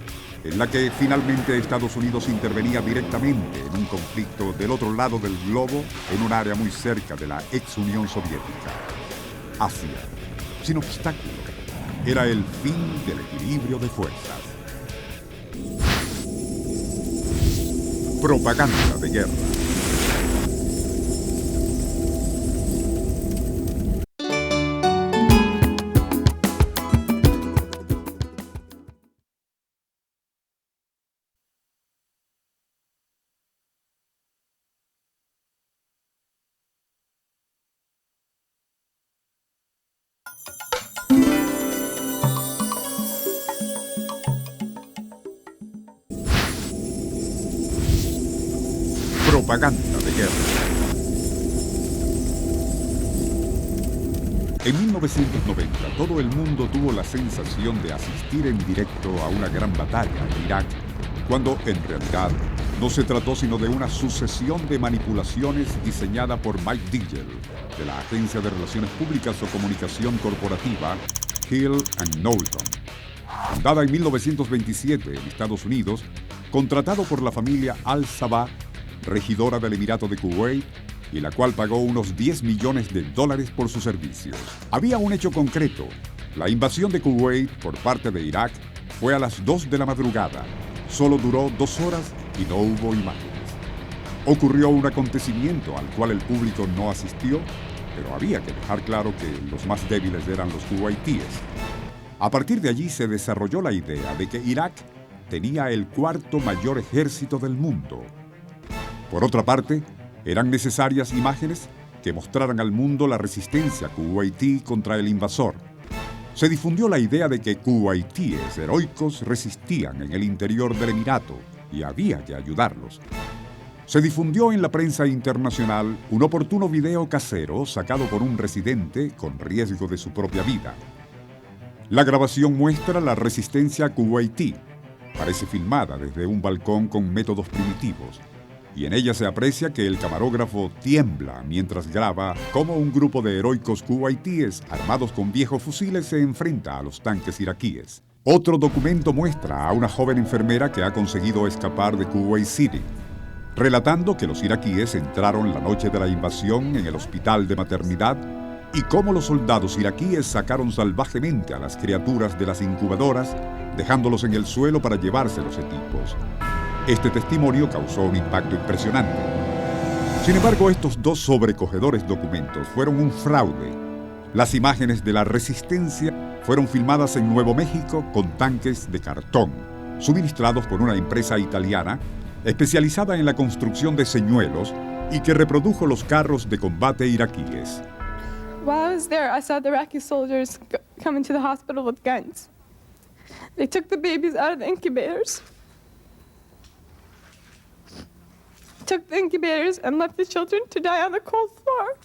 en la que finalmente Estados Unidos intervenía directamente en un conflicto del otro lado del globo, en un área muy cerca de la ex Unión Soviética. Asia, sin obstáculos, era el fin del equilibrio de fuerzas. Propaganda de guerra. Propaganda de guerra. En 1990, todo el mundo tuvo la sensación de asistir en directo a una gran batalla en Irak, cuando en realidad no se trató sino de una sucesión de manipulaciones diseñada por Mike Digel, de la Agencia de Relaciones Públicas o Comunicación Corporativa Hill & Knowlton. Fundada en 1927 en Estados Unidos, contratado por la familia Al-Sabah, regidora del Emirato de Kuwait, y la cual pagó unos $10 millones por sus servicios. Había un hecho concreto. La invasión de Kuwait por parte de Irak fue a las 2 de la madrugada. Solo duró 2 horas y no hubo imágenes. Ocurrió un acontecimiento al cual el público no asistió, pero había que dejar claro que los más débiles eran los kuwaitíes. A partir de allí se desarrolló la idea de que Irak tenía el 4º mayor ejército del mundo. Por otra parte, eran necesarias imágenes que mostraran al mundo la resistencia kuwaití contra el invasor. Se difundió la idea de que kuwaitíes heroicos resistían en el interior del Emirato y había que ayudarlos. Se difundió en la prensa internacional un oportuno video casero sacado por un residente con riesgo de su propia vida. La grabación muestra la resistencia kuwaití. Parece filmada desde un balcón con métodos primitivos. Y en ella se aprecia que el camarógrafo tiembla mientras graba cómo un grupo de heroicos kuwaitíes armados con viejos fusiles se enfrenta a los tanques iraquíes. Otro documento muestra a una joven enfermera que ha conseguido escapar de Kuwait City, relatando que los iraquíes entraron la noche de la invasión en el hospital de maternidad y cómo los soldados iraquíes sacaron salvajemente a las criaturas de las incubadoras, dejándolos en el suelo para llevarse los equipos. Este testimonio causó un impacto impresionante. Sin embargo, estos 2 sobrecogedores documentos fueron un fraude. Las imágenes de la resistencia fueron filmadas en Nuevo México con tanques de cartón, suministrados por una empresa italiana especializada en la construcción de señuelos y que reprodujo los carros de combate iraquíes. While I was there, I saw the Iraqi soldiers come into the hospital with guns. They took the babies out of the incubators. Took the incubators and left the children to die on the cold floor.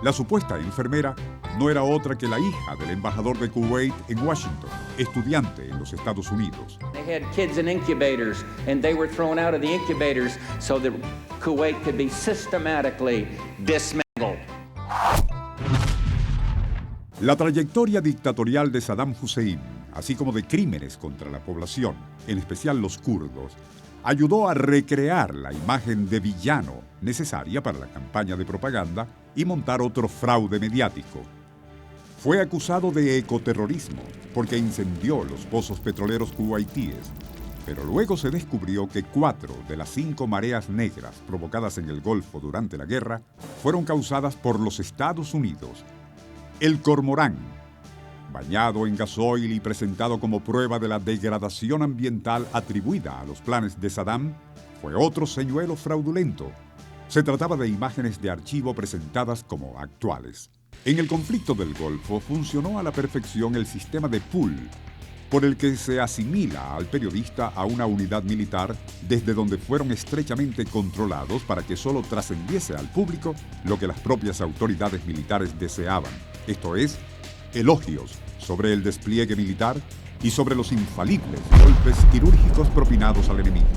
La supuesta enfermera no era otra que la hija del embajador de Kuwait en Washington, estudiante en los Estados Unidos. They had kids in incubators, and they were thrown out of the incubators so that Kuwait could be systematically dismantled. La trayectoria dictatorial de Saddam Hussein, así como de crímenes contra la población, en especial los kurdos, ayudó a recrear la imagen de villano necesaria para la campaña de propaganda y montar otro fraude mediático. Fue acusado de ecoterrorismo porque incendió los pozos petroleros kuwaitíes, pero luego se descubrió que 4 de las 5 mareas negras provocadas en el Golfo durante la guerra fueron causadas por los Estados Unidos. El Cormorán, bañado en gasoil y presentado como prueba de la degradación ambiental atribuida a los planes de Saddam, fue otro señuelo fraudulento. Se trataba de imágenes de archivo presentadas como actuales. En el conflicto del Golfo funcionó a la perfección el sistema de pool, por el que se asimila al periodista a una unidad militar desde donde fueron estrechamente controlados para que solo trascendiese al público lo que las propias autoridades militares deseaban, esto es, elogios sobre el despliegue militar y sobre los infalibles golpes quirúrgicos propinados al enemigo.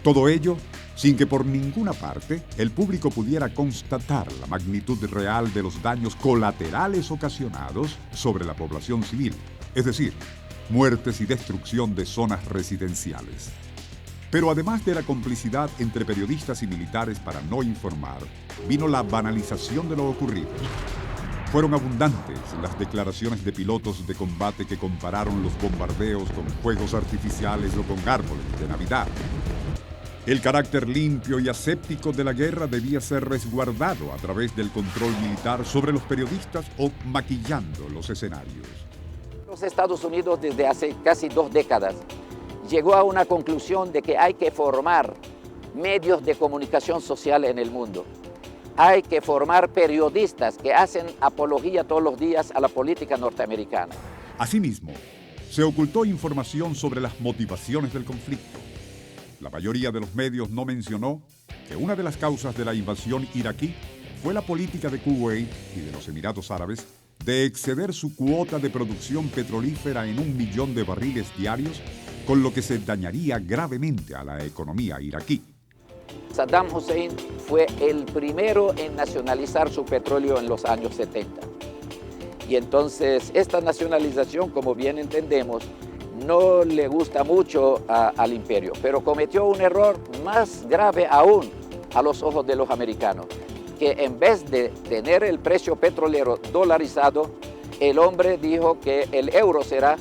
Todo ello sin que por ninguna parte el público pudiera constatar la magnitud real de los daños colaterales ocasionados sobre la población civil, es decir, muertes y destrucción de zonas residenciales. Pero además de la complicidad entre periodistas y militares para no informar, vino la banalización de lo ocurrido. Fueron abundantes las declaraciones de pilotos de combate que compararon los bombardeos con fuegos artificiales o con árboles de Navidad. El carácter limpio y aséptico de la guerra debía ser resguardado a través del control militar sobre los periodistas o maquillando los escenarios. Los Estados Unidos desde hace casi 2 décadas llegó a una conclusión de que hay que formar medios de comunicación social en el mundo. Hay que formar periodistas que hacen apología todos los días a la política norteamericana. Asimismo, se ocultó información sobre las motivaciones del conflicto. La mayoría de los medios no mencionó que una de las causas de la invasión iraquí fue la política de Kuwait y de los Emiratos Árabes de exceder su cuota de producción petrolífera en 1 millón de barriles diarios, con lo que se dañaría gravemente a la economía iraquí. Saddam Hussein fue el primero en nacionalizar su petróleo en los años 70. Y entonces esta nacionalización, como bien entendemos, no le gusta mucho al imperio, pero cometió un error más grave aún a los ojos de los americanos, que en vez de tener el precio petrolero dolarizado, el hombre dijo que el euro será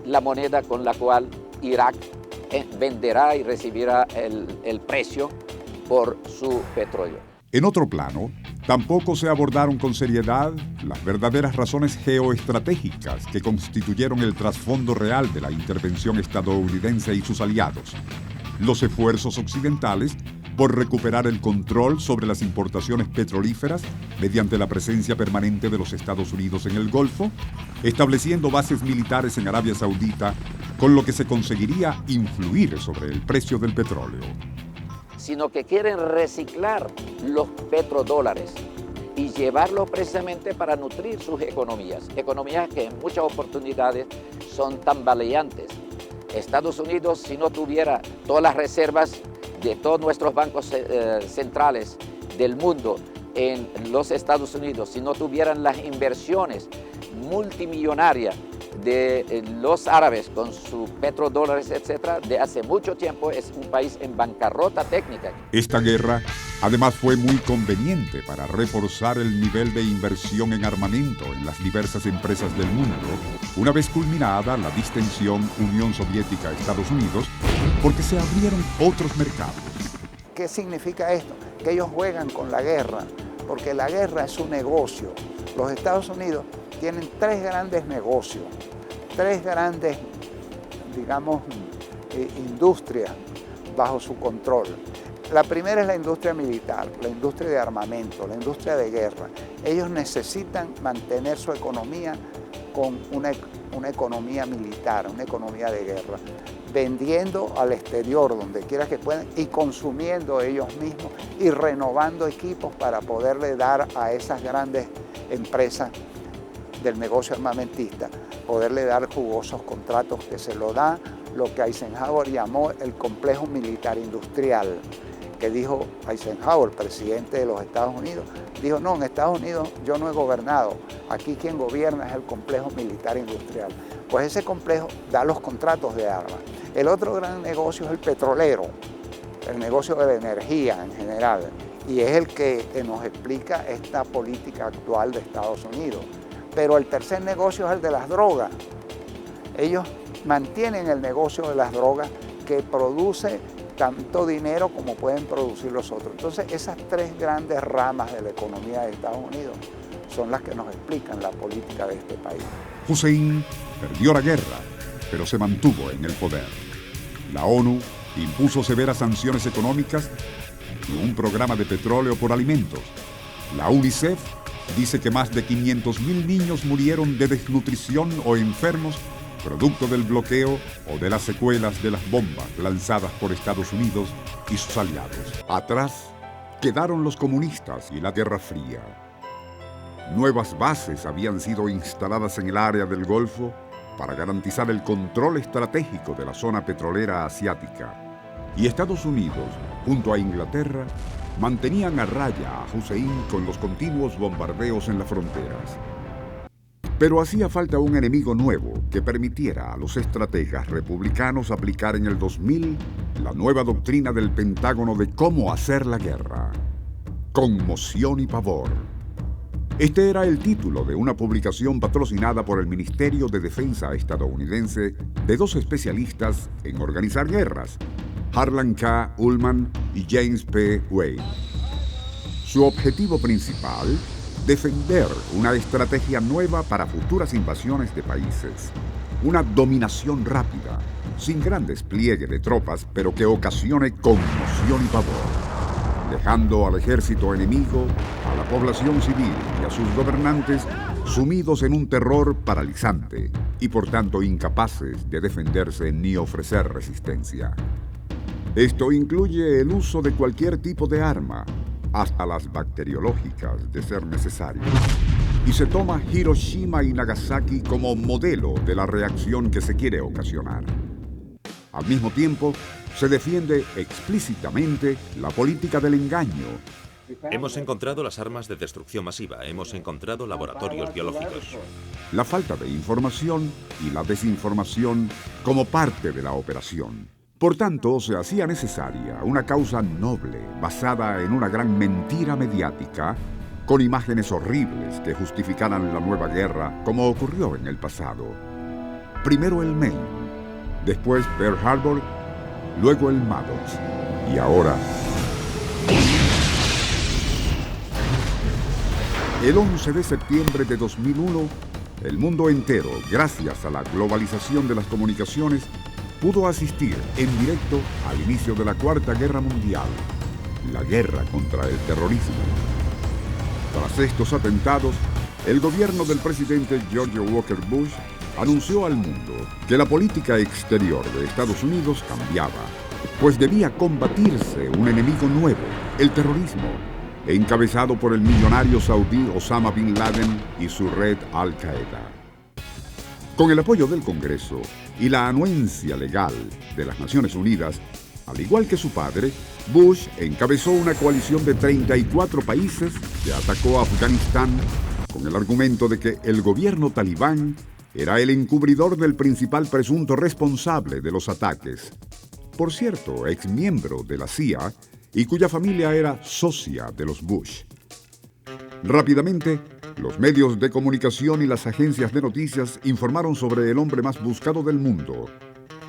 la moneda con la cual Irak venderá y recibirá el precio por su petróleo. En otro plano, tampoco se abordaron con seriedad las verdaderas razones geoestratégicas que constituyeron el trasfondo real de la intervención estadounidense y sus aliados. Los esfuerzos occidentales por recuperar el control sobre las importaciones petrolíferas mediante la presencia permanente de los Estados Unidos en el Golfo, estableciendo bases militares en Arabia Saudita, con lo que se conseguiría influir sobre el precio del petróleo. Sino que quieren reciclar los petrodólares y llevarlos precisamente para nutrir sus economías que en muchas oportunidades son tambaleantes. Estados Unidos, si no tuviera todas las reservas de todos nuestros bancos centrales del mundo en los Estados Unidos, si no tuvieran las inversiones multimillonarias de los árabes con sus petrodólares, etcétera, de hace mucho tiempo es un país en bancarrota técnica. Esta guerra, además, fue muy conveniente para reforzar el nivel de inversión en armamento en las diversas empresas del mundo, una vez culminada la distensión Unión Soviética-Estados Unidos, porque se abrieron otros mercados. ¿Qué significa esto? Que ellos juegan con la guerra, porque la guerra es un negocio. Los Estados Unidos tienen 3 grandes negocios, 3 grandes, digamos, industrias bajo su control. La primera es la industria militar, la industria de armamento, la industria de guerra. Ellos necesitan mantener su economía con una economía militar, una economía de guerra, vendiendo al exterior donde quiera que puedan y consumiendo ellos mismos y renovando equipos para poderle dar a esas grandes empresas del negocio armamentista, poderle dar jugosos contratos que se lo da lo que Eisenhower llamó el complejo militar industrial, que dijo Eisenhower, presidente de los Estados Unidos, dijo, no, en Estados Unidos yo no he gobernado, aquí quien gobierna es el complejo militar industrial. Pues ese complejo da los contratos de armas. El otro gran negocio es el petrolero, el negocio de la energía en general, y es el que nos explica esta política actual de Estados Unidos. Pero el tercer negocio es el de las drogas. Ellos mantienen el negocio de las drogas que produce tanto dinero como pueden producir los otros. Entonces, esas tres grandes ramas de la economía de Estados Unidos son las que nos explican la política de este país. Hussein perdió la guerra, pero se mantuvo en el poder. La ONU impuso severas sanciones económicas y un programa de petróleo por alimentos. La UNICEF dice que más de 500.000 niños murieron de desnutrición o enfermos producto del bloqueo o de las secuelas de las bombas lanzadas por Estados Unidos y sus aliados. Atrás quedaron los comunistas y la Guerra Fría. Nuevas bases habían sido instaladas en el área del Golfo para garantizar el control estratégico de la zona petrolera asiática. Y Estados Unidos, junto a Inglaterra, mantenían a raya a Hussein con los continuos bombardeos en las fronteras. Pero hacía falta un enemigo nuevo que permitiera a los estrategas republicanos aplicar en el 2000 la nueva doctrina del Pentágono de cómo hacer la guerra. Conmoción y pavor. Este era el título de una publicación patrocinada por el Ministerio de Defensa estadounidense de dos especialistas en organizar guerras, Harlan K. Ullman y James P. Wade. Su objetivo principal: defender una estrategia nueva para futuras invasiones de países. Una dominación rápida, sin gran despliegue de tropas, pero que ocasione conmoción y pavor, dejando al ejército enemigo, a la población civil y a sus gobernantes sumidos en un terror paralizante y por tanto incapaces de defenderse ni ofrecer resistencia. Esto incluye el uso de cualquier tipo de arma, hasta las bacteriológicas de ser necesario. Y se toma Hiroshima y Nagasaki como modelo de la reacción que se quiere ocasionar. Al mismo tiempo, se defiende explícitamente la política del engaño. Hemos encontrado las armas de destrucción masiva, hemos encontrado laboratorios biológicos. La falta de información y la desinformación como parte de la operación. Por tanto, se hacía necesaria una causa noble basada en una gran mentira mediática con imágenes horribles que justificaran la nueva guerra como ocurrió en el pasado. Primero el Maine, después Pearl Harbor, luego el Maddox y ahora el 11 de septiembre de 2001, el mundo entero, gracias a la globalización de las comunicaciones, pudo asistir en directo al inicio de la Cuarta Guerra Mundial, la guerra contra el terrorismo. Tras estos atentados, el gobierno del presidente George Walker Bush anunció al mundo que la política exterior de Estados Unidos cambiaba, pues debía combatirse un enemigo nuevo, el terrorismo, encabezado por el millonario saudí Osama Bin Laden y su red Al-Qaeda. Con el apoyo del Congreso y la anuencia legal de las Naciones Unidas, al igual que su padre, Bush encabezó una coalición de 34 países que atacó a Afganistán con el argumento de que el gobierno talibán era el encubridor del principal presunto responsable de los ataques. Por cierto, exmiembro de la CIA y cuya familia era socia de los Bush. Rápidamente, los medios de comunicación y las agencias de noticias informaron sobre el hombre más buscado del mundo,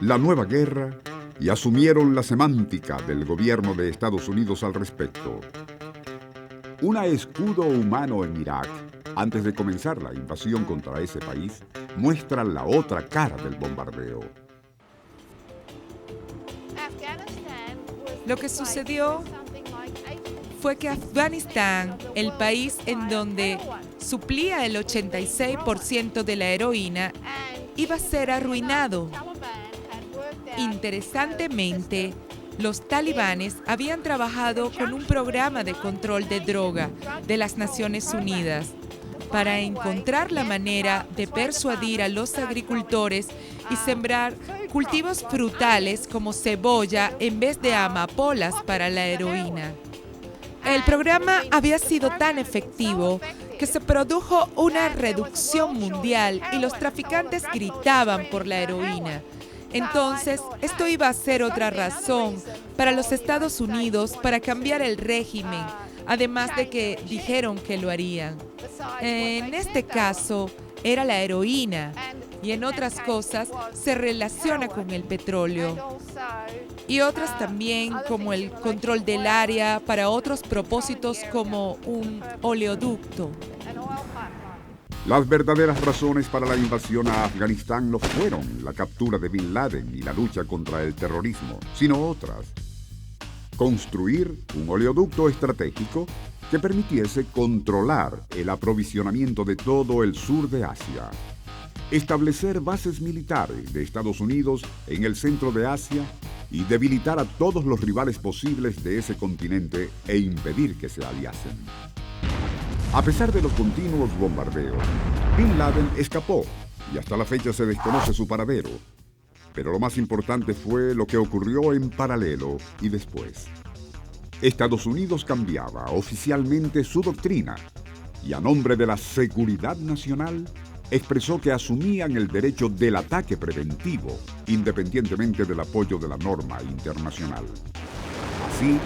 la nueva guerra, y asumieron la semántica del gobierno de Estados Unidos al respecto. Un escudo humano en Irak, antes de comenzar la invasión contra ese país, muestra la otra cara del bombardeo. Lo que sucedió fue que Afganistán, el país en donde suplía el 86% de la heroína, iba a ser arruinado. Interesantemente, los talibanes habían trabajado con un programa de control de droga de las Naciones Unidas para encontrar la manera de persuadir a los agricultores y sembrar cultivos frutales como cebolla en vez de amapolas para la heroína. El programa había sido tan efectivo que se produjo una reducción mundial y los traficantes gritaban por la heroína. Entonces, esto iba a ser otra razón para los Estados Unidos para cambiar el régimen, además de que dijeron que lo harían. En este caso, era la heroína y en otras cosas se relaciona con el petróleo. Y otras también, como el control del área para otros propósitos como un oleoducto. Las verdaderas razones para la invasión a Afganistán no fueron la captura de Bin Laden y la lucha contra el terrorismo, sino otras. Construir un oleoducto estratégico que permitiese controlar el aprovisionamiento de todo el sur de Asia. Establecer bases militares de Estados Unidos en el centro de Asia y debilitar a todos los rivales posibles de ese continente e impedir que se aliasen. A pesar de los continuos bombardeos, Bin Laden escapó y hasta la fecha se desconoce su paradero. Pero lo más importante fue lo que ocurrió en paralelo y después. Estados Unidos cambiaba oficialmente su doctrina y a nombre de la seguridad nacional expresó que asumían el derecho del ataque preventivo independientemente del apoyo de la norma internacional. Así,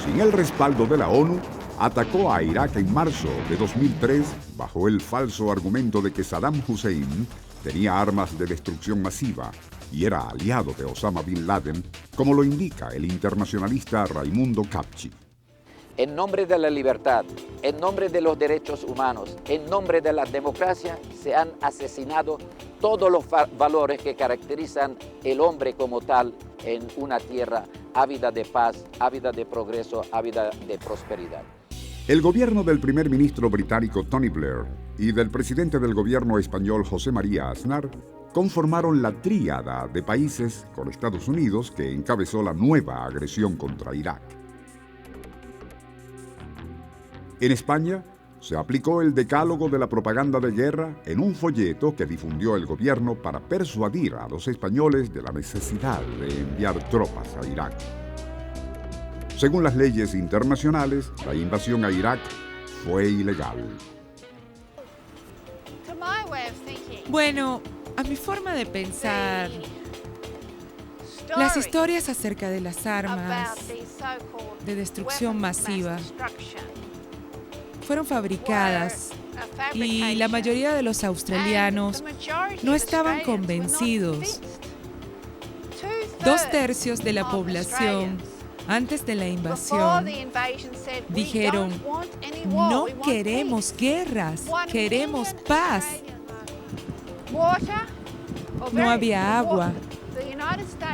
sin el respaldo de la ONU, atacó a Irak en marzo de 2003 bajo el falso argumento de que Saddam Hussein tenía armas de destrucción masiva y era aliado de Osama Bin Laden, como lo indica el internacionalista Raimundo Capchi. En nombre de la libertad, en nombre de los derechos humanos, en nombre de la democracia, se han asesinado todos los valores que caracterizan el hombre como tal en una tierra ávida de paz, ávida de progreso, ávida de prosperidad. El gobierno del primer ministro británico Tony Blair y del presidente del gobierno español José María Aznar conformaron la tríada de países con Estados Unidos que encabezó la nueva agresión contra Irak. En España, se aplicó el decálogo de la propaganda de guerra en un folleto que difundió el gobierno para persuadir a los españoles de la necesidad de enviar tropas a Irak. Según las leyes internacionales, la invasión a Irak fue ilegal. Bueno, a mi forma de pensar, las historias acerca de las armas de destrucción masiva fueron fabricadas y la mayoría de los australianos no estaban convencidos. 2/3 de la población antes de la invasión dijeron: no queremos guerras, queremos paz. No había agua.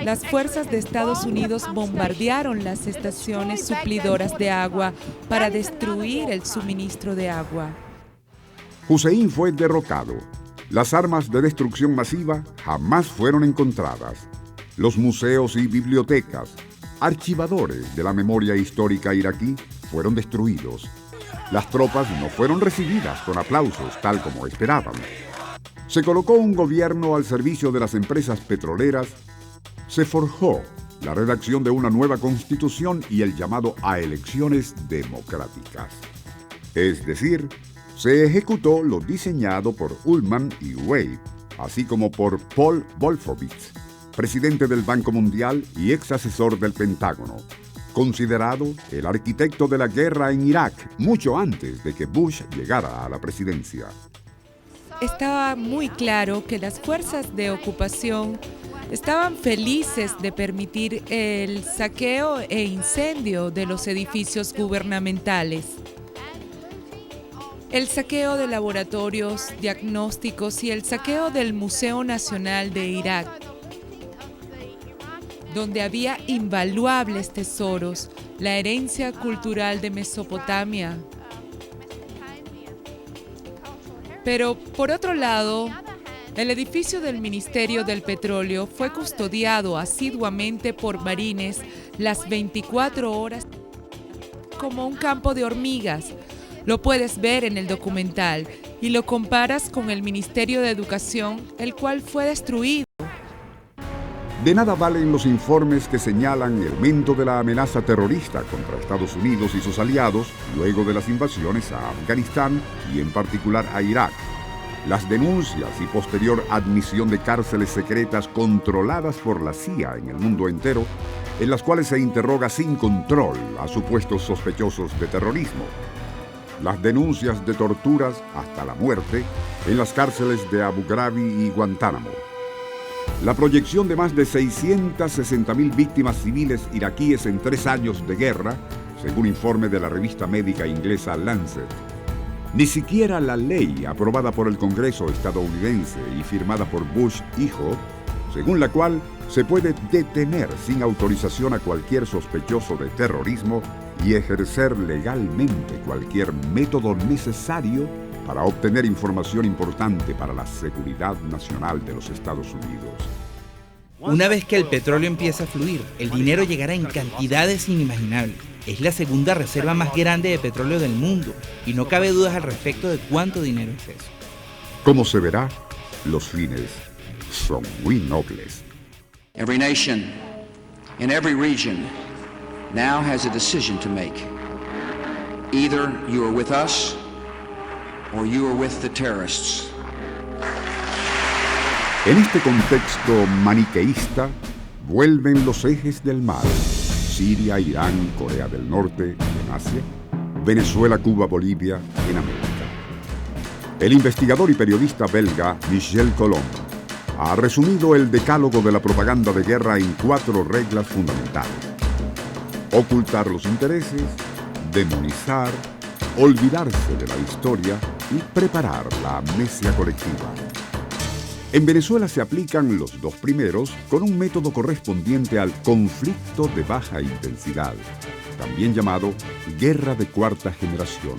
Las fuerzas de Estados Unidos bombardearon las estaciones suplidoras de agua para destruir el suministro de agua. Hussein fue derrocado. Las armas de destrucción masiva jamás fueron encontradas. Los museos y bibliotecas, archivadores de la memoria histórica iraquí, fueron destruidos. Las tropas no fueron recibidas con aplausos tal como esperaban. Se colocó un gobierno al servicio de las empresas petroleras. Se forjó la redacción de una nueva constitución y el llamado a elecciones democráticas. Es decir, se ejecutó lo diseñado por Ullman y Wade, así como por Paul Wolfowitz, presidente del Banco Mundial y ex asesor del Pentágono, considerado el arquitecto de la guerra en Irak mucho antes de que Bush llegara a la presidencia. Estaba muy claro que las fuerzas de ocupación estaban felices de permitir el saqueo e incendio de los edificios gubernamentales. El saqueo de laboratorios diagnósticos y el saqueo del Museo Nacional de Irak. donde había invaluables tesoros, la herencia cultural de Mesopotamia. Pero, por otro lado, el edificio del Ministerio del Petróleo fue custodiado asiduamente por marines las 24 horas como un campo de hormigas. Lo puedes ver en el documental y lo comparas con el Ministerio de Educación, el cual fue destruido. De nada valen los informes que señalan el aumento de la amenaza terrorista contra Estados Unidos y sus aliados luego de las invasiones a Afganistán y en particular a Irak. Las denuncias y posterior admisión de cárceles secretas controladas por la CIA en el mundo entero, en las cuales se interroga sin control a supuestos sospechosos de terrorismo. Las denuncias de torturas hasta la muerte en las cárceles de Abu Ghraib y Guantánamo. La proyección de más de 660.000 víctimas civiles iraquíes en 3 años de guerra, según informe de la revista médica inglesa Lancet. Ni siquiera la ley aprobada por el Congreso estadounidense y firmada por Bush hijo, según la cual se puede detener sin autorización a cualquier sospechoso de terrorismo y ejercer legalmente cualquier método necesario para obtener información importante para la seguridad nacional de los Estados Unidos. Una vez que el petróleo empieza a fluir, el dinero llegará en cantidades inimaginables. Es la segunda reserva más grande de petróleo del mundo y no cabe dudas al respecto de cuánto dinero es eso. Como se verá, los fines son muy nobles. Every nation in every region now has a decision to make. Either you are with us or you are with the terrorists. En este contexto maniqueísta, vuelven los ejes del mal: Siria, Irán, Corea del Norte en Asia, Venezuela, Cuba, Bolivia en América. El investigador y periodista belga Michel Colomb ha resumido el decálogo de la propaganda de guerra en 4 reglas fundamentales: ocultar los intereses, demonizar, olvidarse de la historia y preparar la amnesia colectiva. En Venezuela se aplican los 2 primeros con un método correspondiente al conflicto de baja intensidad, también llamado guerra de cuarta generación,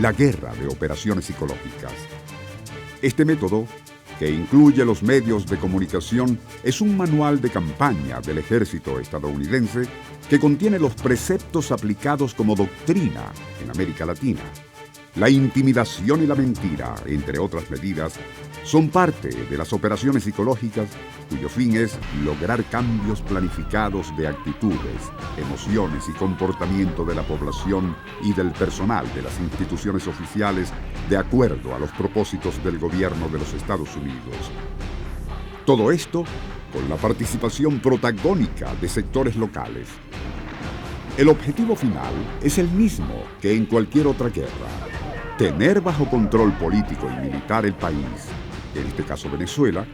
la guerra de operaciones psicológicas. Este método, que incluye los medios de comunicación, es un manual de campaña del ejército estadounidense que contiene los preceptos aplicados como doctrina en América Latina. La intimidación y la mentira, entre otras medidas, son parte de las operaciones psicológicas cuyo fin es lograr cambios planificados de actitudes, emociones y comportamiento de la población y del personal de las instituciones oficiales de acuerdo a los propósitos del gobierno de los Estados Unidos. Todo esto con la participación protagónica de sectores locales. El objetivo final es el mismo que en cualquier otra guerra: tener bajo control político y militar el país, en este caso Venezuela,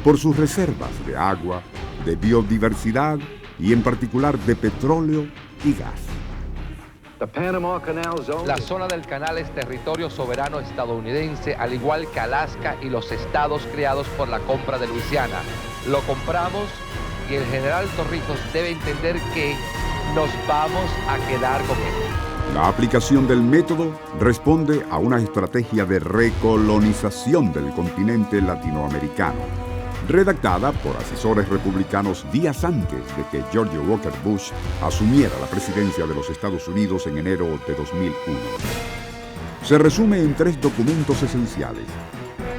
por sus reservas de agua, de biodiversidad y en particular de petróleo y gas. La zona del canal es territorio soberano estadounidense, al igual que Alaska y los estados creados por la compra de Luisiana. Lo compramos y el general Torrijos debe entender que nos vamos a quedar con él. La aplicación del método responde a una estrategia de recolonización del continente latinoamericano, redactada por asesores republicanos días antes de que George Walker Bush asumiera la presidencia de los Estados Unidos en enero de 2001. Se resume en 3 documentos esenciales: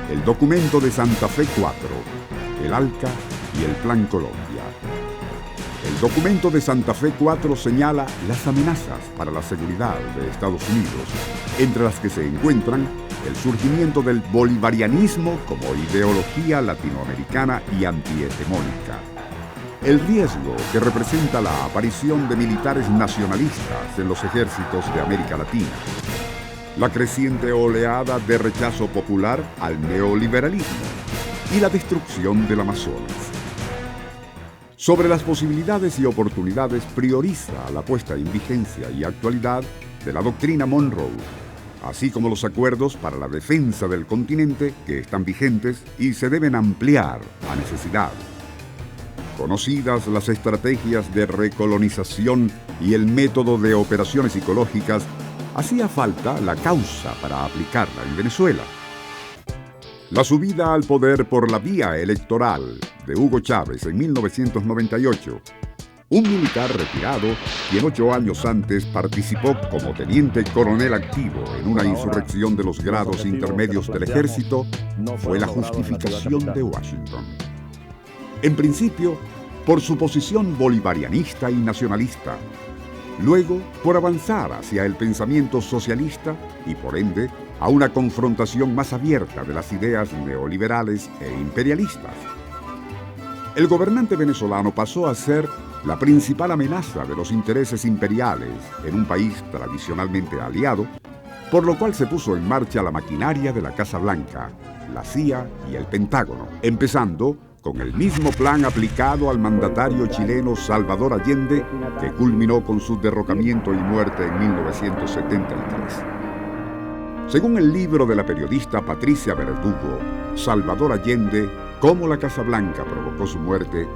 el documento de Santa Fe 4, el ALCA y el Plan Colombia. El documento de Santa Fe 4 señala las amenazas para la seguridad de Estados Unidos, entre las que se encuentran el surgimiento del bolivarianismo como ideología latinoamericana y antihegemónica, el riesgo que representa la aparición de militares nacionalistas en los ejércitos de América Latina, la creciente oleada de rechazo popular al neoliberalismo y la destrucción del Amazonas. Sobre las posibilidades y oportunidades prioriza la puesta en vigencia y actualidad de la doctrina Monroe, así como los acuerdos para la defensa del continente que están vigentes y se deben ampliar a necesidad. Conocidas las estrategias de recolonización y el método de operaciones psicológicas, hacía falta la causa para aplicarla en Venezuela. La subida al poder por la vía electoral de Hugo Chávez en 1998, un militar retirado quien 8 años antes participó como teniente coronel activo en una insurrección de los grados intermedios del ejército, fue la justificación de Washington. En principio, por su posición bolivarianista y nacionalista. Luego, por avanzar hacia el pensamiento socialista y, por ende, a una confrontación más abierta de las ideas neoliberales e imperialistas. El gobernante venezolano pasó a ser la principal amenaza de los intereses imperiales en un país tradicionalmente aliado, por lo cual se puso en marcha la maquinaria de la Casa Blanca, la CIA y el Pentágono, empezando con el mismo plan aplicado al mandatario chileno Salvador Allende, que culminó con su derrocamiento y muerte en 1973. Según el libro de la periodista Patricia Verdugo, Salvador Allende, cómo la Casa Blanca provocó su muerte,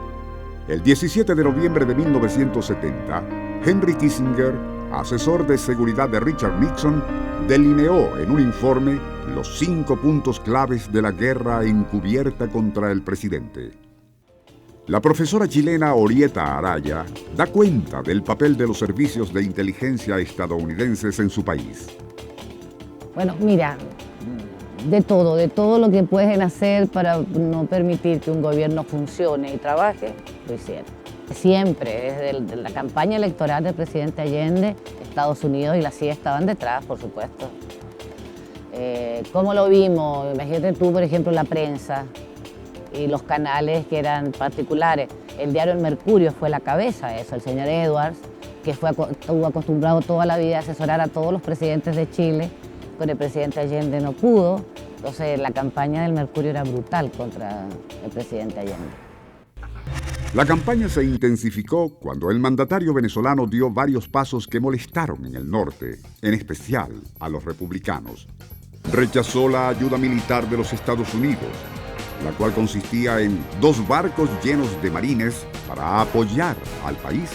el 17 de noviembre de 1970, Henry Kissinger, asesor de seguridad de Richard Nixon, delineó en un informe los 5 puntos claves de la guerra encubierta contra el presidente. La profesora chilena Orieta Araya da cuenta del papel de los servicios de inteligencia estadounidenses en su país. Bueno, mira, de todo lo que pueden hacer para no permitir que un gobierno funcione y trabaje, lo hicieron. Siempre, desde la campaña electoral del presidente Allende, Estados Unidos y la CIA estaban detrás, por supuesto. ¿Cómo lo vimos? Imagínate tú, por ejemplo, la prensa y los canales que eran particulares. El diario El Mercurio fue la cabeza de eso, el señor Edwards, que estuvo acostumbrado toda la vida a asesorar a todos los presidentes de Chile. Con el presidente Allende no pudo, entonces la campaña del Mercurio era brutal contra el presidente Allende. La campaña se intensificó cuando el mandatario venezolano dio varios pasos que molestaron en el norte, en especial a los republicanos. Rechazó la ayuda militar de los Estados Unidos, la cual consistía en 2 barcos llenos de marines para apoyar al país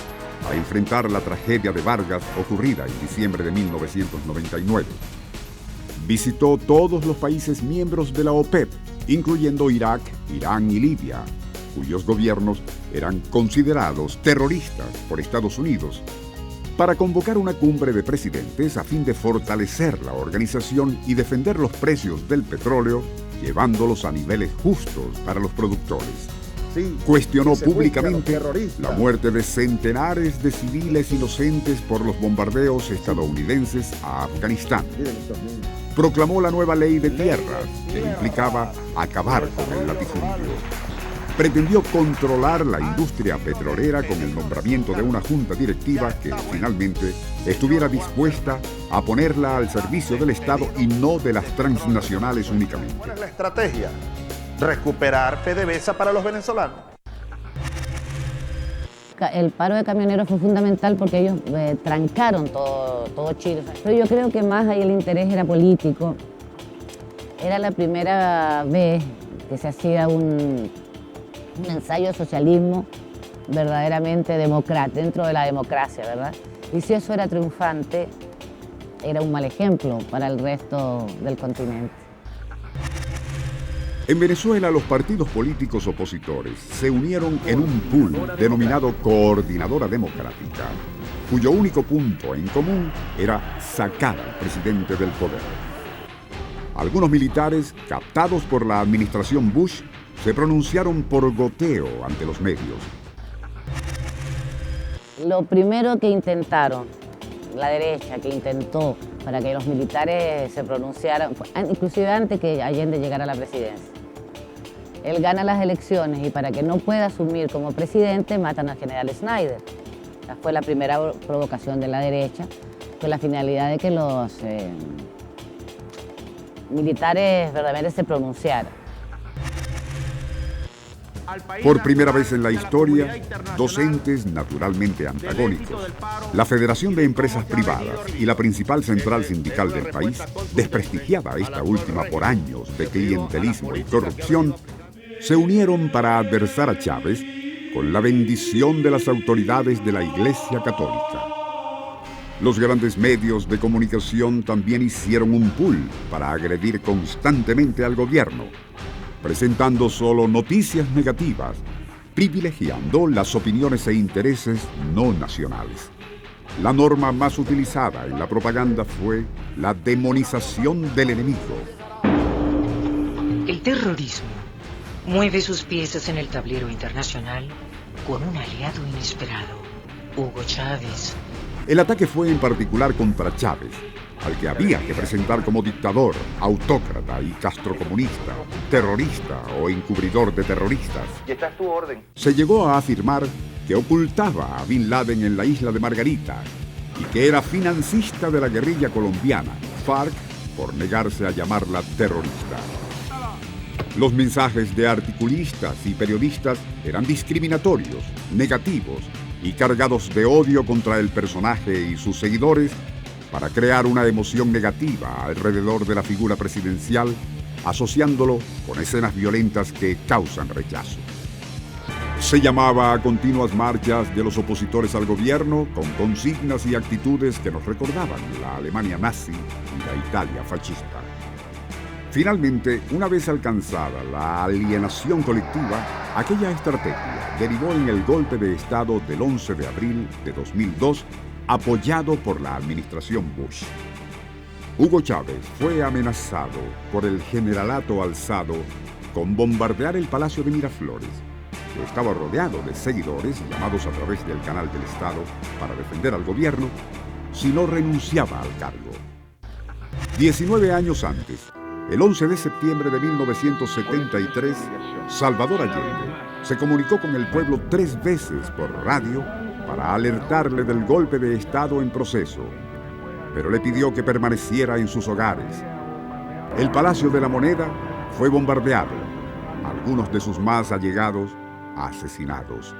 a enfrentar la tragedia de Vargas ocurrida en diciembre de 1999. Visitó todos los países miembros de la OPEP, incluyendo Irak, Irán y Libia, cuyos gobiernos eran considerados terroristas por Estados Unidos, para convocar una cumbre de presidentes a fin de fortalecer la organización y defender los precios del petróleo, llevándolos a niveles justos para los productores. Cuestionó públicamente la muerte de centenares de civiles inocentes por los bombardeos estadounidenses a Afganistán. Proclamó la nueva ley de tierras, que implicaba acabar con el latifundio. Pretendió controlar la industria petrolera con el nombramiento de una junta directiva que finalmente estuviera dispuesta a ponerla al servicio del Estado y no de las transnacionales únicamente. La estrategia, recuperar PDVSA para los venezolanos. El paro de camioneros fue fundamental porque ellos trancaron todo Chile. Pero yo creo que más ahí el interés era político. Era la primera vez que se hacía un ensayo de socialismo verdaderamente democrático, dentro de la democracia, ¿verdad? Y si eso era triunfante, era un mal ejemplo para el resto del continente. En Venezuela, los partidos políticos opositores se unieron en un pool denominado Coordinadora Democrática, cuyo único punto en común era sacar al presidente del poder. Algunos militares, captados por la administración Bush, se pronunciaron por goteo ante los medios. Lo primero que intentaron, la derecha que intentó para que los militares se pronunciaran, inclusive antes que Allende llegara a la presidencia. Él gana las elecciones y para que no pueda asumir como presidente matan al general Snyder. Esa fue la primera provocación de la derecha, con la finalidad de que los militares verdaderamente se pronunciaran. Por primera vez en la historia, dos entes naturalmente antagónicos, la Federación de Empresas Privadas y la principal central sindical del país, desprestigiada esta última por años de clientelismo y corrupción, se unieron para adversar a Chávez con la bendición de las autoridades de la Iglesia Católica. Los grandes medios de comunicación también hicieron un pool para agredir constantemente al gobierno, presentando solo noticias negativas, privilegiando las opiniones e intereses no nacionales. La norma más utilizada en la propaganda fue la demonización del enemigo. El terrorismo mueve sus piezas en el tablero internacional con un aliado inesperado, Hugo Chávez. El ataque fue en particular contra Chávez, al que había que presentar como dictador, autócrata y castrocomunista, terrorista o encubridor de terroristas. Y esta es tu orden. Se llegó a afirmar que ocultaba a Bin Laden en la isla de Margarita y que era financista de la guerrilla colombiana, FARC, por negarse a llamarla terrorista. Los mensajes de articulistas y periodistas eran discriminatorios, negativos y cargados de odio contra el personaje y sus seguidores para crear una emoción negativa alrededor de la figura presidencial, asociándolo con escenas violentas que causan rechazo. Se llamaba a continuas marchas de los opositores al gobierno con consignas y actitudes que nos recordaban la Alemania nazi y la Italia fascista. Finalmente, una vez alcanzada la alienación colectiva, aquella estrategia derivó en el golpe de Estado del 11 de abril de 2002, apoyado por la administración Bush. Hugo Chávez fue amenazado por el generalato alzado con bombardear el Palacio de Miraflores, que estaba rodeado de seguidores llamados a través del canal del Estado para defender al gobierno, si no renunciaba al cargo. 19 años antes, el 11 de septiembre de 1973, Salvador Allende se comunicó con el pueblo 3 veces por radio para alertarle del golpe de Estado en proceso, pero le pidió que permaneciera en sus hogares. El Palacio de la Moneda fue bombardeado, algunos de sus más allegados asesinados.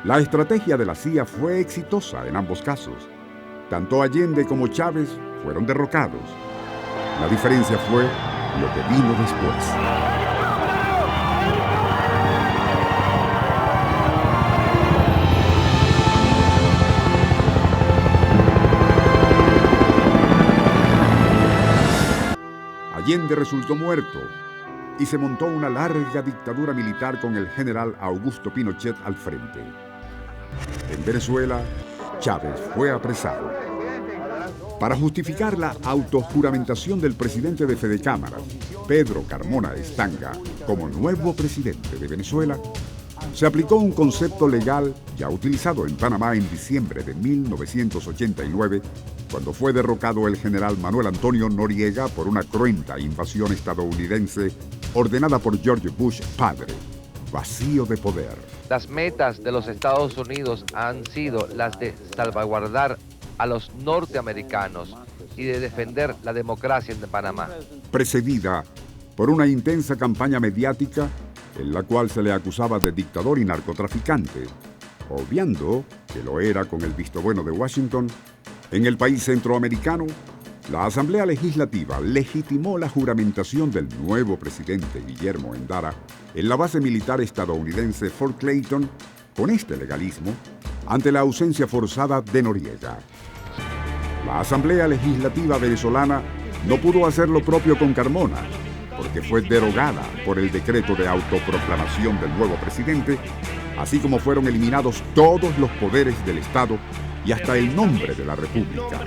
La estrategia de la CIA fue exitosa en ambos casos. Tanto Allende como Chávez fueron derrocados. La diferencia fue lo que vino después. Allende resultó muerto y se montó una larga dictadura militar con el general Augusto Pinochet al frente. En Venezuela, Chávez fue apresado. Para justificar la autojuramentación del presidente de Fedecámaras, Pedro Carmona Estanga, como nuevo presidente de Venezuela, se aplicó un concepto legal ya utilizado en Panamá en diciembre de 1989, cuando fue derrocado el general Manuel Antonio Noriega por una cruenta invasión estadounidense ordenada por George Bush padre. Vacío de poder. Las metas de los Estados Unidos han sido las de salvaguardar a los norteamericanos y de defender la democracia en Panamá. Precedida por una intensa campaña mediática en la cual se le acusaba de dictador y narcotraficante, obviando que lo era con el visto bueno de Washington, en el país centroamericano, la Asamblea Legislativa legitimó la juramentación del nuevo presidente Guillermo Endara en la base militar estadounidense Fort Clayton, con este legalismo, ante la ausencia forzada de Noriega. La Asamblea Legislativa venezolana no pudo hacer lo propio con Carmona, porque fue derogada por el decreto de autoproclamación del nuevo presidente, así como fueron eliminados todos los poderes del Estado y hasta el nombre de la República.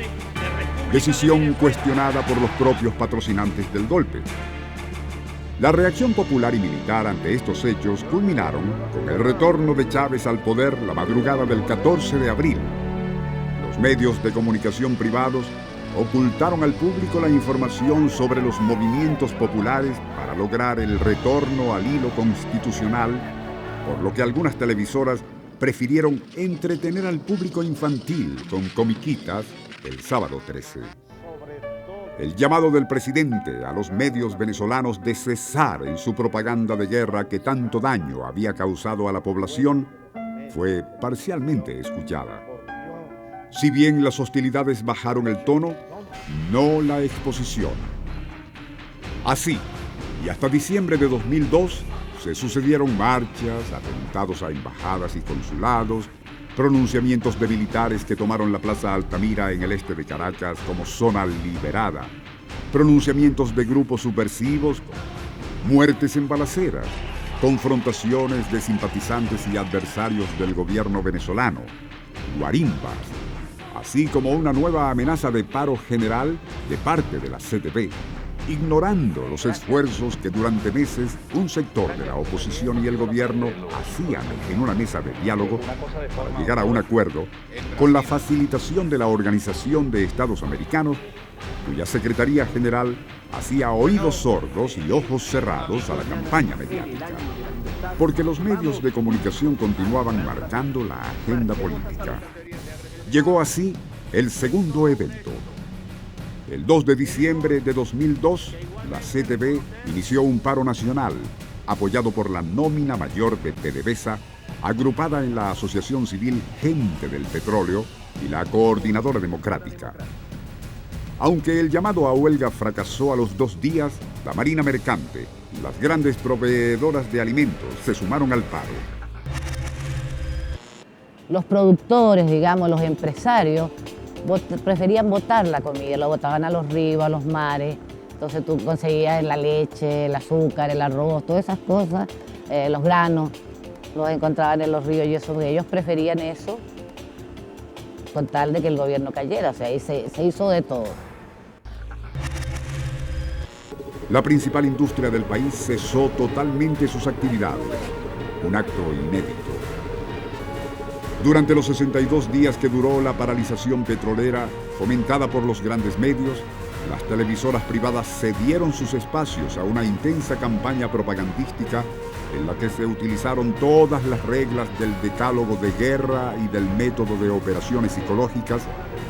Decisión cuestionada por los propios patrocinantes del golpe. La reacción popular y militar ante estos hechos culminaron con el retorno de Chávez al poder la madrugada del 14 de abril. Los medios de comunicación privados ocultaron al público la información sobre los movimientos populares para lograr el retorno al hilo constitucional, por lo que algunas televisoras prefirieron entretener al público infantil con comiquitas el sábado 13. El llamado del presidente a los medios venezolanos de cesar en su propaganda de guerra que tanto daño había causado a la población fue parcialmente escuchada. Si bien las hostilidades bajaron el tono, no la exposición. Así, y hasta diciembre de 2002, se sucedieron marchas, atentados a embajadas y consulados, pronunciamientos de militares que tomaron la Plaza Altamira en el este de Caracas como zona liberada, pronunciamientos de grupos subversivos, muertes en balaceras, confrontaciones de simpatizantes y adversarios del gobierno venezolano, guarimbas, así como una nueva amenaza de paro general de parte de la CTP, ignorando los esfuerzos que durante meses un sector de la oposición y el gobierno hacían en una mesa de diálogo para llegar a un acuerdo con la facilitación de la Organización de Estados Americanos, cuya Secretaría General hacía oídos sordos y ojos cerrados a la campaña mediática, porque los medios de comunicación continuaban marcando la agenda política. Llegó así el segundo evento. El 2 de diciembre de 2002, la CTP inició un paro nacional, apoyado por la nómina mayor de PDVSA, agrupada en la Asociación Civil Gente del Petróleo y la Coordinadora Democrática. Aunque el llamado a huelga fracasó a los 2 días, la Marina Mercante y las grandes proveedoras de alimentos se sumaron al paro. Los productores, digamos, los empresarios, preferían botar la comida, lo botaban a los ríos, a los mares. Entonces tú conseguías la leche, el azúcar, el arroz, todas esas cosas, los granos, los encontraban en los ríos y eso, porque ellos preferían eso con tal de que el gobierno cayera. O sea, ahí se hizo de todo. La principal industria del país cesó totalmente sus actividades, un acto inédito. Durante los 62 días que duró la paralización petrolera, fomentada por los grandes medios, las televisoras privadas cedieron sus espacios a una intensa campaña propagandística en la que se utilizaron todas las reglas del decálogo de guerra y del método de operaciones psicológicas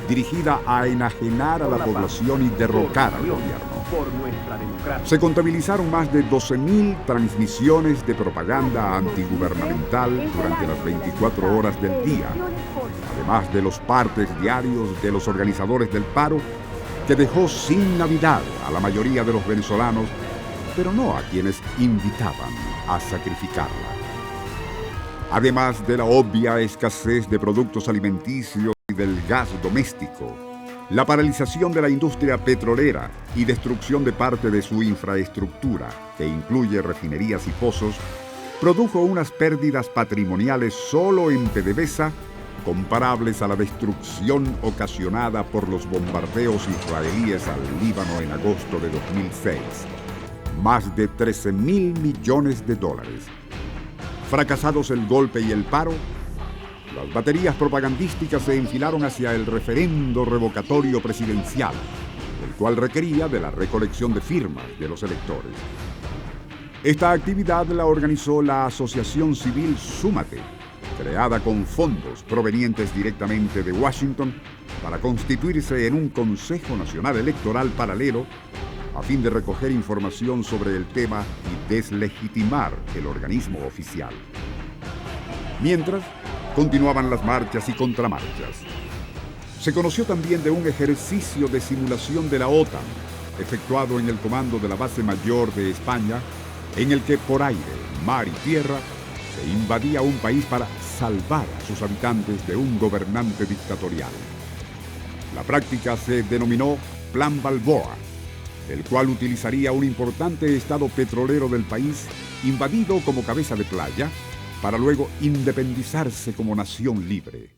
dirigida a enajenar a la población y derrocar al gobierno. Se contabilizaron más de 12.000 transmisiones de propaganda antigubernamental durante las 24 horas del día, además de los partes diarios de los organizadores del paro, que dejó sin Navidad a la mayoría de los venezolanos, pero no a quienes invitaban a sacrificarla. Además de la obvia escasez de productos alimenticios y del gas doméstico, la paralización de la industria petrolera y destrucción de parte de su infraestructura, que incluye refinerías y pozos, produjo unas pérdidas patrimoniales solo en PDVSA comparables a la destrucción ocasionada por los bombardeos israelíes al Líbano en agosto de 2006. Más de $13.000 millones. Fracasados el golpe y el paro, las baterías propagandísticas se enfilaron hacia el referendo revocatorio presidencial, el cual requería de la recolección de firmas de los electores. Esta actividad la organizó la Asociación Civil Súmate, creada con fondos provenientes directamente de Washington para constituirse en un Consejo Nacional Electoral paralelo a fin de recoger información sobre el tema y deslegitimar el organismo oficial. Mientras, continuaban las marchas y contramarchas. Se conoció también de un ejercicio de simulación de la OTAN, efectuado en el comando de la base mayor de España, en el que por aire, mar y tierra se invadía un país para salvar a sus habitantes de un gobernante dictatorial. La práctica se denominó Plan Balboa, el cual utilizaría un importante estado petrolero del país invadido como cabeza de playa para luego independizarse como nación libre.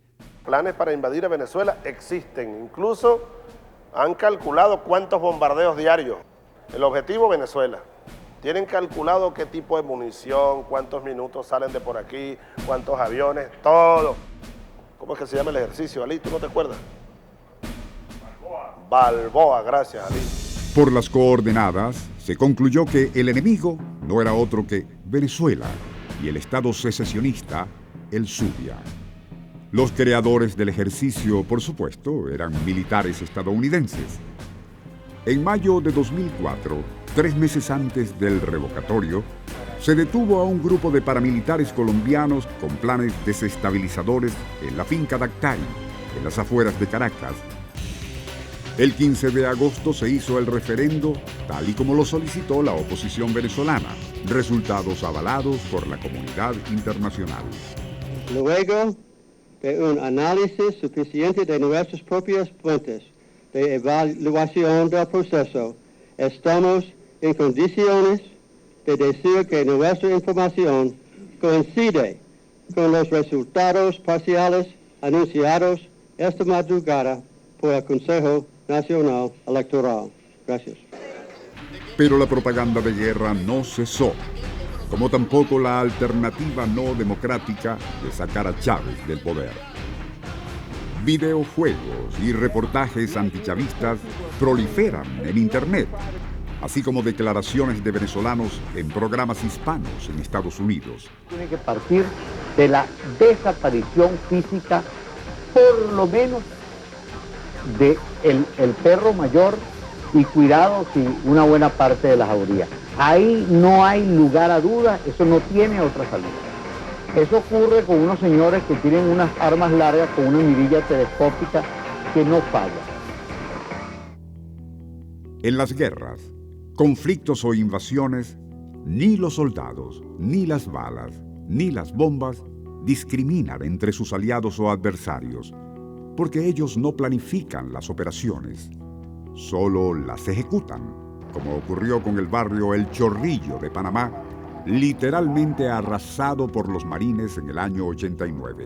Planes para invadir a Venezuela existen, incluso han calculado cuántos bombardeos diarios. El objetivo, Venezuela. Tienen calculado qué tipo de munición, cuántos minutos salen de por aquí, cuántos aviones, todo. ¿Cómo es que se llama el ejercicio, Ali? ¿Tú no te acuerdas? Balboa, gracias, Ali. Por las coordenadas, se concluyó que el enemigo no era otro que Venezuela y el Estado secesionista, el Zulia. Los creadores del ejercicio, por supuesto, eran militares estadounidenses. En mayo de 2004, 3 meses antes del revocatorio, se detuvo a un grupo de paramilitares colombianos con planes desestabilizadores en la finca Dactari, en las afueras de Caracas. El 15 de agosto se hizo el referendo, tal y como lo solicitó la oposición venezolana, resultados avalados por la comunidad internacional. Luego de un análisis suficiente de nuestras propias fuentes de evaluación del proceso, estamos en condiciones de decir que nuestra información coincide con los resultados parciales anunciados esta madrugada por el Consejo Nacional Electoral. Gracias. Pero la propaganda de guerra no cesó, como tampoco la alternativa no democrática de sacar a Chávez del poder. Videojuegos y reportajes antichavistas proliferan en Internet, así como declaraciones de venezolanos en programas hispanos en Estados Unidos. Tiene que partir de la desaparición física, por lo menos, de el perro mayor y cuidado si una buena parte de la jauría. Ahí no hay lugar a dudas, eso no tiene otra salida. Eso ocurre con unos señores que tienen unas armas largas con una mirilla telescópica que no falla. En las guerras, conflictos o invasiones, ni los soldados, ni las balas, ni las bombas discriminan entre sus aliados o adversarios, porque ellos no planifican las operaciones, solo las ejecutan, como ocurrió con el barrio El Chorrillo de Panamá, literalmente arrasado por los marines en el año 89.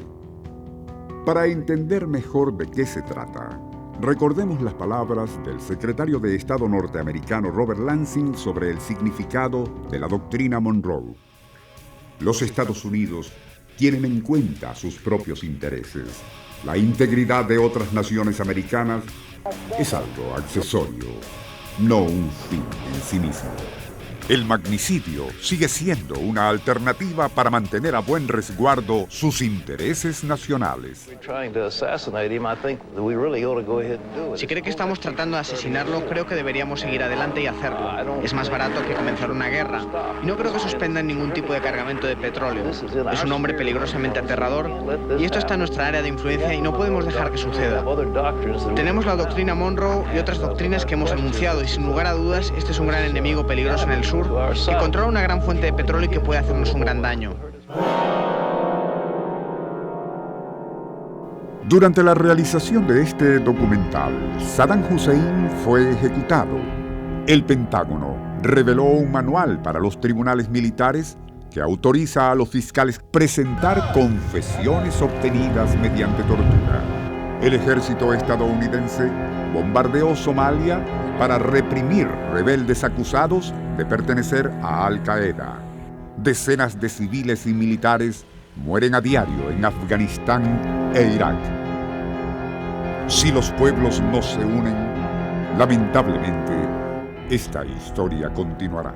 Para entender mejor de qué se trata, recordemos las palabras del secretario de Estado norteamericano Robert Lansing sobre el significado de la doctrina Monroe. Los Estados Unidos tienen en cuenta sus propios intereses. La integridad de otras naciones americanas es algo accesorio, no un fin en sí mismo. El magnicidio sigue siendo una alternativa para mantener a buen resguardo sus intereses nacionales. Si cree que estamos tratando de asesinarlo, creo que deberíamos seguir adelante y hacerlo. Es más barato que comenzar una guerra. Y no creo que suspendan ningún tipo de cargamento de petróleo. Es un hombre peligrosamente aterrador y esto está en nuestra área de influencia y no podemos dejar que suceda. Tenemos la doctrina Monroe y otras doctrinas que hemos anunciado y sin lugar a dudas este es un gran enemigo peligroso en el sur que controla una gran fuente de petróleo y que puede hacernos un gran daño. Durante la realización de este documental, Saddam Hussein fue ejecutado. El Pentágono reveló un manual para los tribunales militares que autoriza a los fiscales presentar confesiones obtenidas mediante tortura. El ejército estadounidense bombardeó Somalia para reprimir rebeldes acusados de pertenecer a Al-Qaeda. Decenas de civiles y militares mueren a diario en Afganistán e Irak. Si los pueblos no se unen, lamentablemente, esta historia continuará.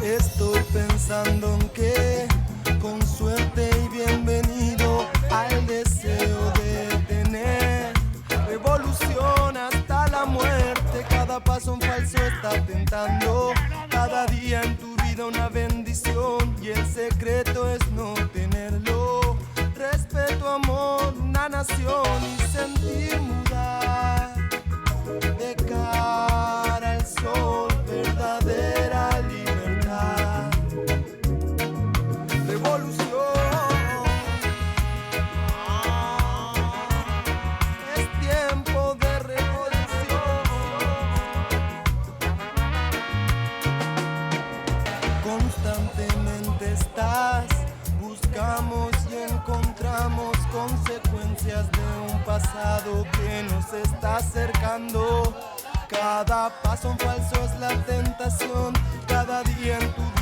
Estoy pensando en que, con suerte y bienvenido al deseo de tener revolución hasta la muerte. Cada paso un falso está tentando, cada día en tu vida una bendición y el secreto es no tenerlo. Respeto, amor, una nación y sentir mudar de cara al sol, verdadera libertad. Revolución, es tiempo de revolución. Constantemente estás, buscamos y encontramos consecuencias de un pasado que nos está acercando. Cada paso en falso es la tentación, cada día en tu